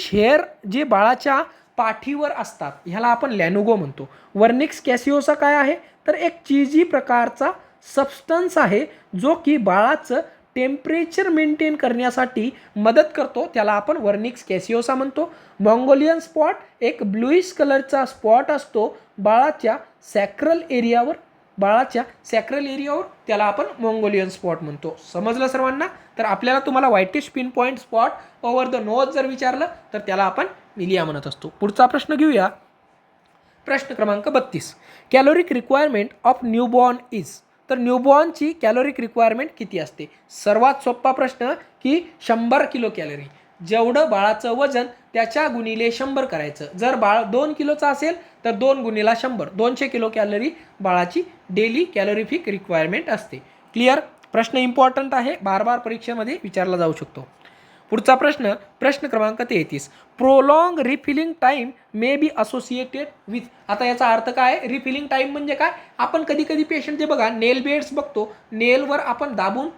S1: हेअर जे बाळाच्या पाठीवर असतात ह्याला आपण लॅन्युगो म्हणतो. वर्निक्स कॅसिओसा काय आहे? तर एक चीजी प्रकारचा सबस्टन्स आहे जो की बाळाचं टेम्परेचर मेंटेन करण्यासाठी मदत करतो, त्याला आपण वर्निक्स कॅसिओसा म्हणतो. मॉंगोलियन स्पॉट एक ब्लूइश कलरचा स्पॉट असतो बाळाच्या सॅक्रल एरियावर. बाळाच्या सॅक्रल एरियावर, त्याला आपण मोंगोलियन स्पॉट म्हणतो. समजलं सर्वांना? तर आपल्याला तुम्हाला whitish pin point spot over the nose जर विचारलं तर त्याला आपण विलिया म्हणत असतो. पुढचा प्रश्न घेऊया. प्रश्न क्रमांक 32. कॅलोरिक रिक्वायरमेंट ऑफ न्यूबॉर्न इज. तर न्यूबॉर्नची कॅलोरिक रिक्वायरमेंट किती असते? सर्वात सोपा प्रश्न की 100 किलो कॅलरी. जेवढं बाळाचं वजन त्याच्या गुणिले 100 करायचं. जर बाळ 2 किलोचा असेल तर 2 गुणिला 100, 200 किलो कॅलरी बाळाची डेली कॅलोरिफिक रिक्वायरमेंट असते. क्लिअर? प्रश्न इम्पॉर्टंट आहे, बार बार परीक्षेमध्ये विचारला जाऊ शकतो. पुढचा प्रश्न, प्रश्न क्रमांक 33. Prolong refilling time may be associated with. आता याचा अर्थ काय? रिफिलिंग टाईम म्हणजे काय? आपण कधी कधी पेशंटचे बघा नेल बेड्स बघतो, नेलवर आपण दाबून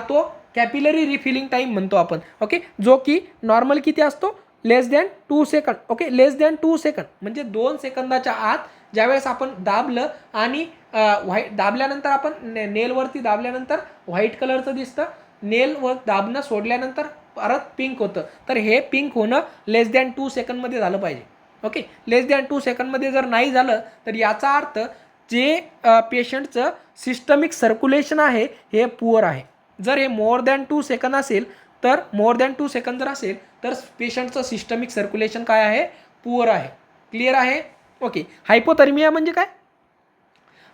S1: तो कॅपिलरी रिफिलिंग टाईम म्हणतो आपण. ओके, जो की नॉर्मल किती असतो? लेस दॅन 2 सेकंड. ओके, लेस दॅन 2 सेकंड म्हणजे 2 सेकंदाच्या आत ज्यावेळेस आपण दाबलं आणि दाबल्यानंतर आपण नेलवरती दाबल्यानंतर व्हाईट कलरचं दिसतं, नेलवर दाबणं सोडल्यानंतर परत पिंक होतं. तर हे पिंक होणं लेस दॅन 2 सेकंडमध्ये झालं पाहिजे. ओके, लेस दॅन 2 सेकंडमध्ये जर नाही झालं तर याचा अर्थ जे पेशंटचं सिस्टमिक सर्क्युलेशन आहे हे पुअर आहे. जर हे मोर दॅन 2 सेकंड असेल तर मोर दॅन 2 सेकंड जर असेल तर पेशंटचं सिस्टमिक सर्क्युलेशन काय आहे? पुअर आहे. क्लिअर आहे? ओके. हायपोथर्मिया म्हणजे काय?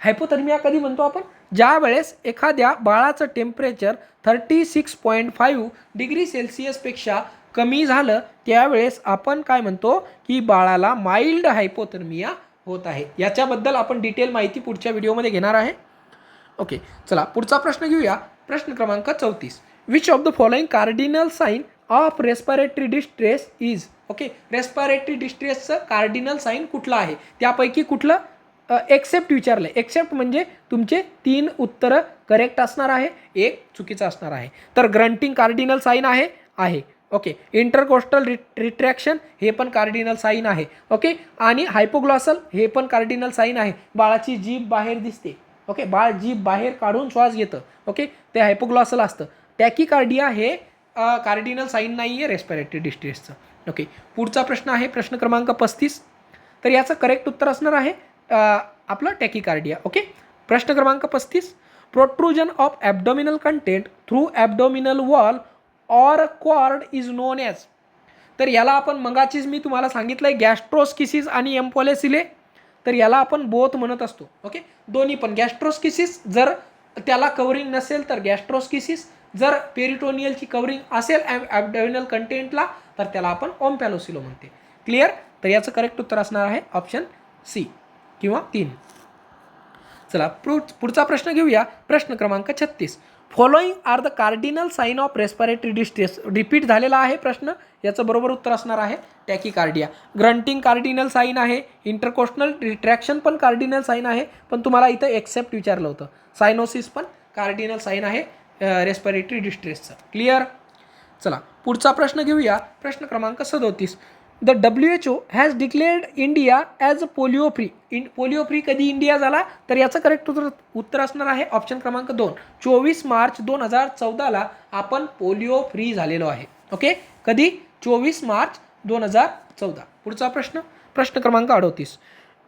S1: हायपोथर्मिया कधी म्हणतो आपण? ज्या वेळेस एखाद्या बाळाचं टेम्परेचर 36.5 डिग्री सेल्सिअसपेक्षा कमी झालं त्यावेळेस आपण काय म्हणतो की बाळाला माइल्ड हायपोथर्मिया होत आहे. याच्याबद्दल आपण डिटेल माहिती पुढच्या व्हिडिओमध्ये घेणार आहे. ओके, चला पुढचा प्रश्न घेऊया. प्रश्न क्रमांक 34. Which of the following cardinal sign of respiratory distress is. Okay, respiratory डिस्ट्रेसचं कार्डिनल साइन कुठलं आहे? त्यापैकी कुठलं? एक्सेप्ट विचारलं. एक्सेप्ट म्हणजे तुमचे 3 उत्तरं करेक्ट असणार आहे, एक चुकीचं असणार आहे. तर ग्रंटिंग कार्डिनल साइन आहे. ओके, इंटरकोस्टल रिट्रॅक्शन हे पण कार्डिनल साइन आहे. ओके, आणि हायपोग्लॉसल हे पण कार्डिनल साइन आहे. बाळाची जीभ बाहेर दिसते. ओके, बाळ जीभ बाहेर काढून श्वास घेतं. ओके, ते हायपोग्लॉसल असतं. टॅकिकार्डिया हे कार्डिनल साइन नाही आहे रेस्पिरेटरी डिस्ट्रेसचं. ओके, पुढचा प्रश्न आहे प्रश्न क्रमांक 35. तर याचं करेक्ट उत्तर असणार आहे आपलं टॅकिकार्डिया. ओके, प्रश्न क्रमांक 35. Protrusion of abdominal content through abdominal wall or cord is known as. तर याला आपण मगाचीच मी तुम्हाला सांगितलं आहे गॅस्ट्रोस्किसिस आणि एम्पोलेसिले. तर याला आपण बोथ म्हणत असतो. ओके, दोन्ही पण. गॅस्ट्रोस्किसिस जर त्याला कव्हरिंग नसेल तर गॅस्ट्रोस्किसिस, जर पेरिटोनियलची कव्हरिंग असेल ॲब्डोमिनल कंटेंटला तर त्याला आपण ओम्पॅलोसिलो म्हणते. क्लिअर? तर याचं करेक्ट उत्तर असणार आहे ऑप्शन सी किंवा 3. चला पुढचा प्रश्न घेऊया. प्रश्न क्रमांक 36. Following are the cardinal sign of respiratory distress. Repeat झालेला आहे प्रश्न. याचं बरोबर उत्तर असणार आहे टॅकिकार्डिया. ग्रंटिंग कार्डिनल साइन आहे, इंटरकोस्टल रिट्रॅक्शन पण कार्डिनल साइन आहे, पण तुम्हाला इथं एक्सेप्ट विचारलं होतं. सायनोसिस पण कार्डिनल साइन आहे रेस्पिरेटरी डिस्ट्रेसचं. क्लिअर? चला पुढचा प्रश्न घेऊया. प्रश्न क्रमांक 37. The WHO has declared India as polio free. Polio free कधी इंडिया झाला? तर याचं करेक्ट उत्तर असणार आहे ऑप्शन क्रमांक 2. 24 मार्च 2014ला आपण पोलिओ फ्री झालेलो आहे. ओके, कधी? 24 मार्च 2014. पुढचा प्रश्न, प्रश्न क्रमांक 38.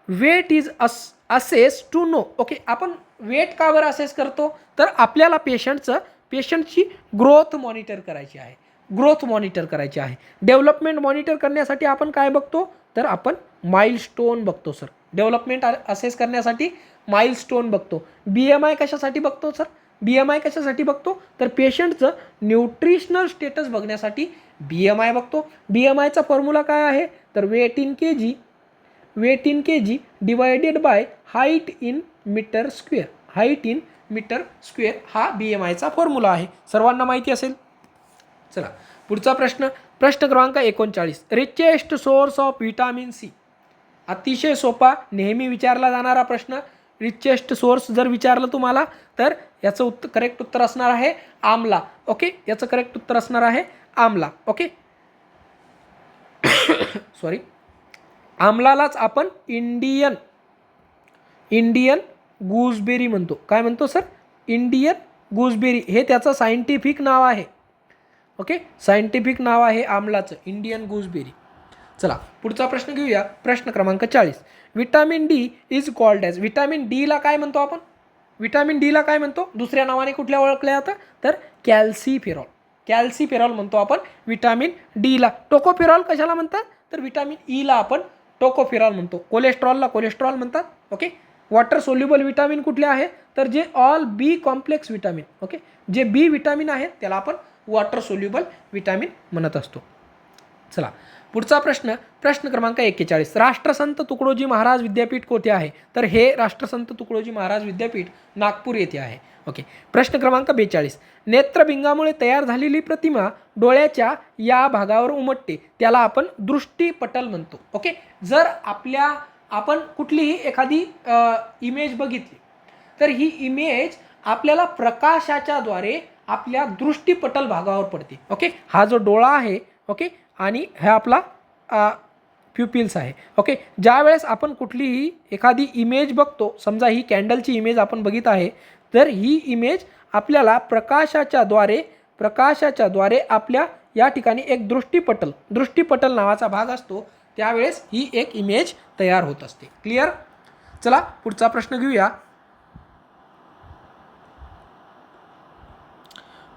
S1: Weight is assess to know. Okay, आपण वेट का बरं असेस करतो? तर आपल्याला पेशंटची ग्रोथ मॉनिटर करायची आहे. डेव्हलपमेंट मॉनिटर करण्यासाठी आपण काय बघतो? तर आपण माइलस्टोन बघतो सर. डेव्हलपमेंट असेस करण्यासाठी माइलस्टोन बघतो. BMI कशासाठी बघतो सर? BMI कशासाठी बघतो? तर पेशंटचं न्यूट्रिशनल स्टेटस बघण्यासाठी BMI बघतो. BMIचा फॉर्म्युला काय आहे? तर weight in KG divided by height in metre square हा BMIचा फॉर्म्युला आहे. सर्वांना माहिती असेल. चला पुढचा प्रश्न, प्रश्न क्रमांक 39. Richest source of vitamin C. अतिशय सोपा, नेहमी विचारला जाणारा प्रश्न. रिचेस्ट सोर्स जर विचारलं तुम्हाला तर याचं करेक्ट उत्तर असणार आहे आमला. ओके, याचं करेक्ट उत्तर असणार आहे आमला. ओके सॉरी, आमलालाच आपण इंडियन गूसबेरी म्हणतो. काय म्हणतो सर? इंडियन गूसबेरी हे त्याचं सायंटिफिक नाव आहे. ओके, सायंटिफिक नाव आहे आमलाचं, इंडियन गूसबेरी. चला पुढचा प्रश्न घेऊया. प्रश्न क्रमांक 40. Vitamin D is called as. Vitamin डीला काय म्हणतो आपण? विटॅमिन डीला काय म्हणतो, दुसऱ्या नावाने कुठल्या ओळखलं जातं, तर कॅल्सिफेरॉल. कॅल्सिफेरॉल म्हणतो आपण विटॅमिन डीला. टोकोफेरॉल कशाला म्हणतात, तर विटॅमिन ईला आपण टोकोफेरॉल म्हणतो. कोलेस्ट्रॉलला कोलेस्ट्रॉल म्हणतात. ओके. वॉटर सोल्युबल विटॅमिन कुठले आहे, तर जे all B complex vitamin. Okay. जे बी विटॅमिन आहेत त्याला आपण वॉटर सोल्युबल विटॅमिन म्हणत असतो. चला पुढचा प्रश्न, प्रश्न क्रमांक 41. राष्ट्रसंत तुकडोजी महाराज विद्यापीठ कोठे आहे, तर हे राष्ट्रसंत तुकडोजी महाराज विद्यापीठ नागपूर येथे आहे. ओके. प्रश्न क्रमांक 42. नेत्रबिंगामुळे तयार झालेली प्रतिमा डोळ्याच्या या भागावर उमटते त्याला आपण दृष्टीपटल म्हणतो. ओके. जर आपण कुठलीही एखादी इमेज बघितली तर ही इमेज आपल्याला प्रकाशाच्या द्वारे आपल्या दृष्टीपटल भागावर पडते. ओके. हा जो डोळा आहे, ओके, आणि हा आपला प्युपिल्स आहे. ओके. ज्यावेळेस आपण कुठलीही एखादी इमेज बघतो, समजा ही कॅन्डलची इमेज आपण बघित आहे, तर ही इमेज आपल्याला प्रकाशाच्या द्वारे आपल्या या ठिकाणी एक दृष्टीपटल नावाचा भाग असतो, त्यावेळेस ही एक इमेज तयार होत असते. क्लिअर. चला पुढचा प्रश्न घेऊया.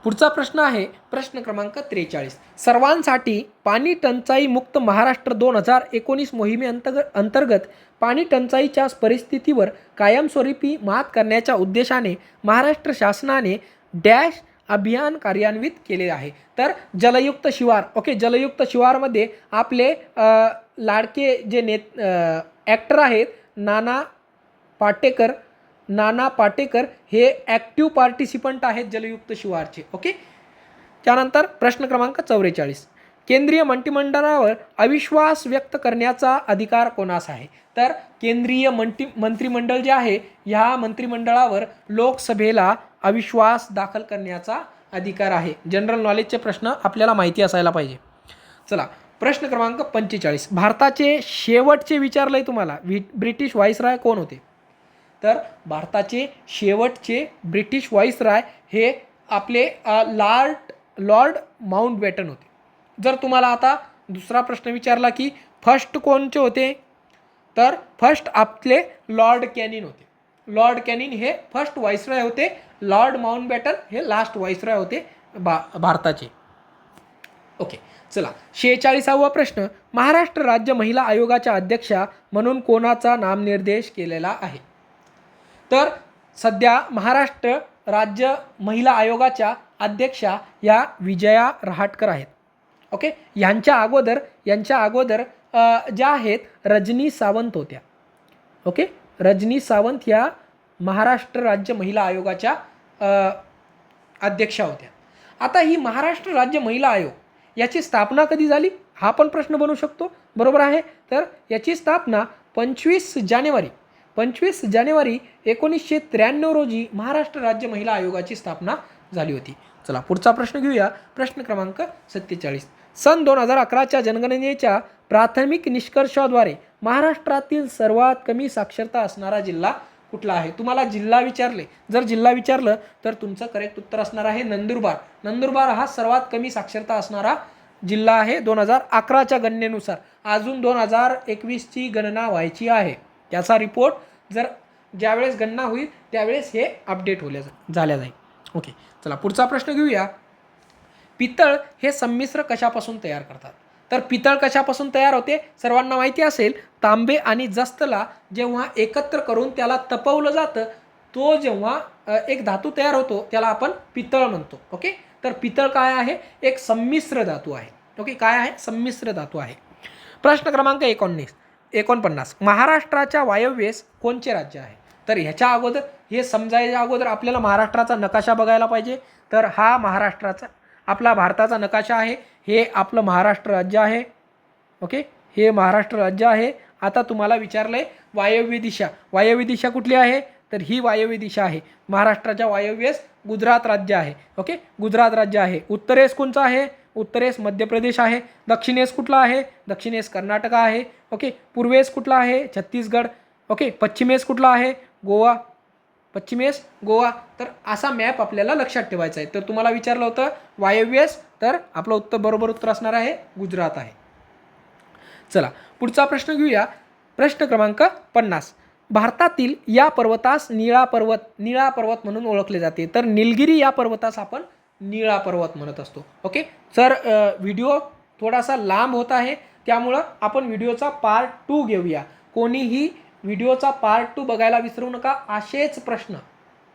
S1: पुढचा प्रश्न आहे प्रश्न क्रमांक 43. सर्वांसाठी पाणी टंचाई मुक्त महाराष्ट्र 2019 मोहिमेअंतर्गत पाणी टंचाईच्या परिस्थितीवर कायमस्वरूपी मात करण्याच्या उद्देशाने महाराष्ट्र शासनाने डॅश अभियान कार्यान्वित केले आहे, तर जलयुक्त शिवार. ओके. जलयुक्त शिवारमध्ये आपले लाडके जे ॲक्टर आहेत नाना पाटेकर हे ॲक्टिव्ह पार्टिसिपंट आहेत जलयुक्त शिवारचे. ओके. त्यानंतर प्रश्न क्रमांक 44. केंद्रीय मंत्रिमंडळावर अविश्वास व्यक्त करण्याचा अधिकार कोणास आहे, तर केंद्रीय मंत्रिमंडळ जे आहे, ह्या मंत्रिमंडळावर लोकसभेला अविश्वास दाखल करण्याचा अधिकार आहे. जनरल नॉलेजचे प्रश्न आपल्याला माहिती असायला पाहिजे. चला प्रश्न क्रमांक 45. भारताचे शेवटचे विचारलंय तुम्हाला, ब्रिटिश व्हाईसरॉय कोण होते, तर भारताचे शेवटचे ब्रिटिश व्हाईसरॉय हे आपले लॉर्ड माउंटबॅटन होते. जर तुम्हाला आता दुसरा प्रश्न विचारला की फर्स्ट कोणचे होते, तर फर्स्ट आपले लॉर्ड कॅनिन होते. लॉर्ड कॅनिन हे फर्स्ट व्हाईसरॉय होते. लॉर्ड माउंटबॅटन हे लास्ट व्हाईसरॉय होते भारताचे. ओके. चला 46वा प्रश्न. महाराष्ट्र राज्य महिला आयोगाच्या अध्यक्षा म्हणून कोणाचा नामनिर्देश केलेला आहे, तर सध्या महाराष्ट्र राज्य महिला आयोगाच्या अध्यक्षा या विजया रहाटकर आहेत. ओके. यांच्या अगोदर ज्या आहेत रजनी सावंत होत्या. ओके. रजनी सावंत ह्या महाराष्ट्र राज्य महिला आयोगाच्या अध्यक्षा होत्या. आता ही महाराष्ट्र राज्य महिला आयोग याची स्थापना कधी झाली, हा पण प्रश्न बनू शकतो. बरोबर आहे. तर याची स्थापना 25 जानेवारी 1993 रोजी महाराष्ट्र राज्य महिला आयोगाची स्थापना झाली होती. चला पुढचा प्रश्न घेऊया. प्रश्न क्रमांक 47. सन 2011च्या जनगणनेच्या प्राथमिक निष्कर्षाद्वारे महाराष्ट्रातील सर्वात कमी साक्षरता असणारा जिल्हा कुठला आहे. तुम्हाला जिल्हा विचारले, जर जिल्हा विचारलं तर तुमचं करेक्ट उत्तर असणार आहे नंदुरबार. नंदुरबार हा सर्वात कमी साक्षरता असणारा जिल्हा आहे 2011च्या गणनेनुसार. अजून 2021ची गणना व्हायची आहे. त्याचा रिपोर्ट जर ज्यावेळेस गणना होईल त्यावेळेस हे अपडेट झाल्या जाईल. ओके. चला पुढचा प्रश्न घेऊया. पितळ हे संमिश्र कशापासून तयार करतात, तर पितळ कशापासून तयार होते सर्वांना माहिती असेल. तांबे आणि जस्तला जेव्हा एकत्र करून त्याला तपवलं जातं, तो जेव्हा एक धातू तयार होतो त्याला आपण पितळ म्हणतो. ओके. तर पितळ काय आहे, एक संमिश्र धातू आहे. ओके. काय आहे, संमिश्र धातू आहे. प्रश्न क्रमांक 49. महाराष्ट्राच्या वायव्येस कोणचे राज्य आहे, तर ह्याच्या अगोदर हे समजायच्या अगोदर आपल्याला महाराष्ट्राचा नकाशा बघायला पाहिजे. तर हा महाराष्ट्राचा आपला भारताचा नकाशा आहे. हे आपलं महाराष्ट्र राज्य आहे. ओके. हे महाराष्ट्र राज्य आहे. आता तुम्हाला विचारलंय वायव्य दिशा कुठली आहे, तर ही वायव्य दिशा आहे. महाराष्ट्राच्या वायव्येस गुजरात राज्य आहे. ओके. गुजरात राज्य आहे. उत्तरेस कोणचं आहे, उत्तरेस मध्य प्रदेश आहे. दक्षिणेस कुठला आहे, दक्षिणेस कर्नाटक आहे. ओके. पूर्वेस कुठला आहे, छत्तीसगड. ओके. पश्चिमेस कुठला आहे, गोवा. तर असा मॅप आपल्याला लक्षात ठेवायचा आहे. तर तुम्हाला विचारलं होतं वायव्येस, तर आपलं बरोबर उत्तर असणार आहे गुजरात आहे. चला पुढचा प्रश्न घेऊया. प्रश्न क्रमांक 50.
S2: भारतातील या पर्वतास निळा पर्वत म्हणून ओळखले जाते. तर निलगिरी या पर्वतास आपण निळा पर्वत म्हणत असतो. ओके. तर व्हिडिओ थोडासा लांब होत आहे, त्यामुळं आपण व्हिडिओचा पार्ट 2 घेऊया. कोणीही व्हिडिओचा पार्ट 2 बघायला विसरू नका. असेच प्रश्न,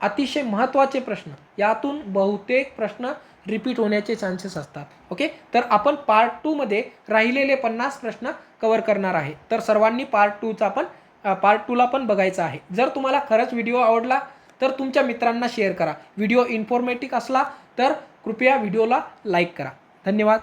S2: अतिशय महत्त्वाचे प्रश्न, यातून बहुतेक प्रश्न रिपीट होण्याचे चान्सेस असतात. ओके. तर आपण पार्ट 2 मध्ये राहिलेले 50 प्रश्न कव्हर करणार आहे. तर सर्वांनी पार्ट 2ला पण बघायचा आहे. जर तुम्हाला खरंच व्हिडिओ आवडला तर तुमच्या मित्रांना शेअर करा. व्हिडिओ इन्फॉर्मेटिव्ह असला तर कृपया व्हिडिओला लाईक करा. धन्यवाद.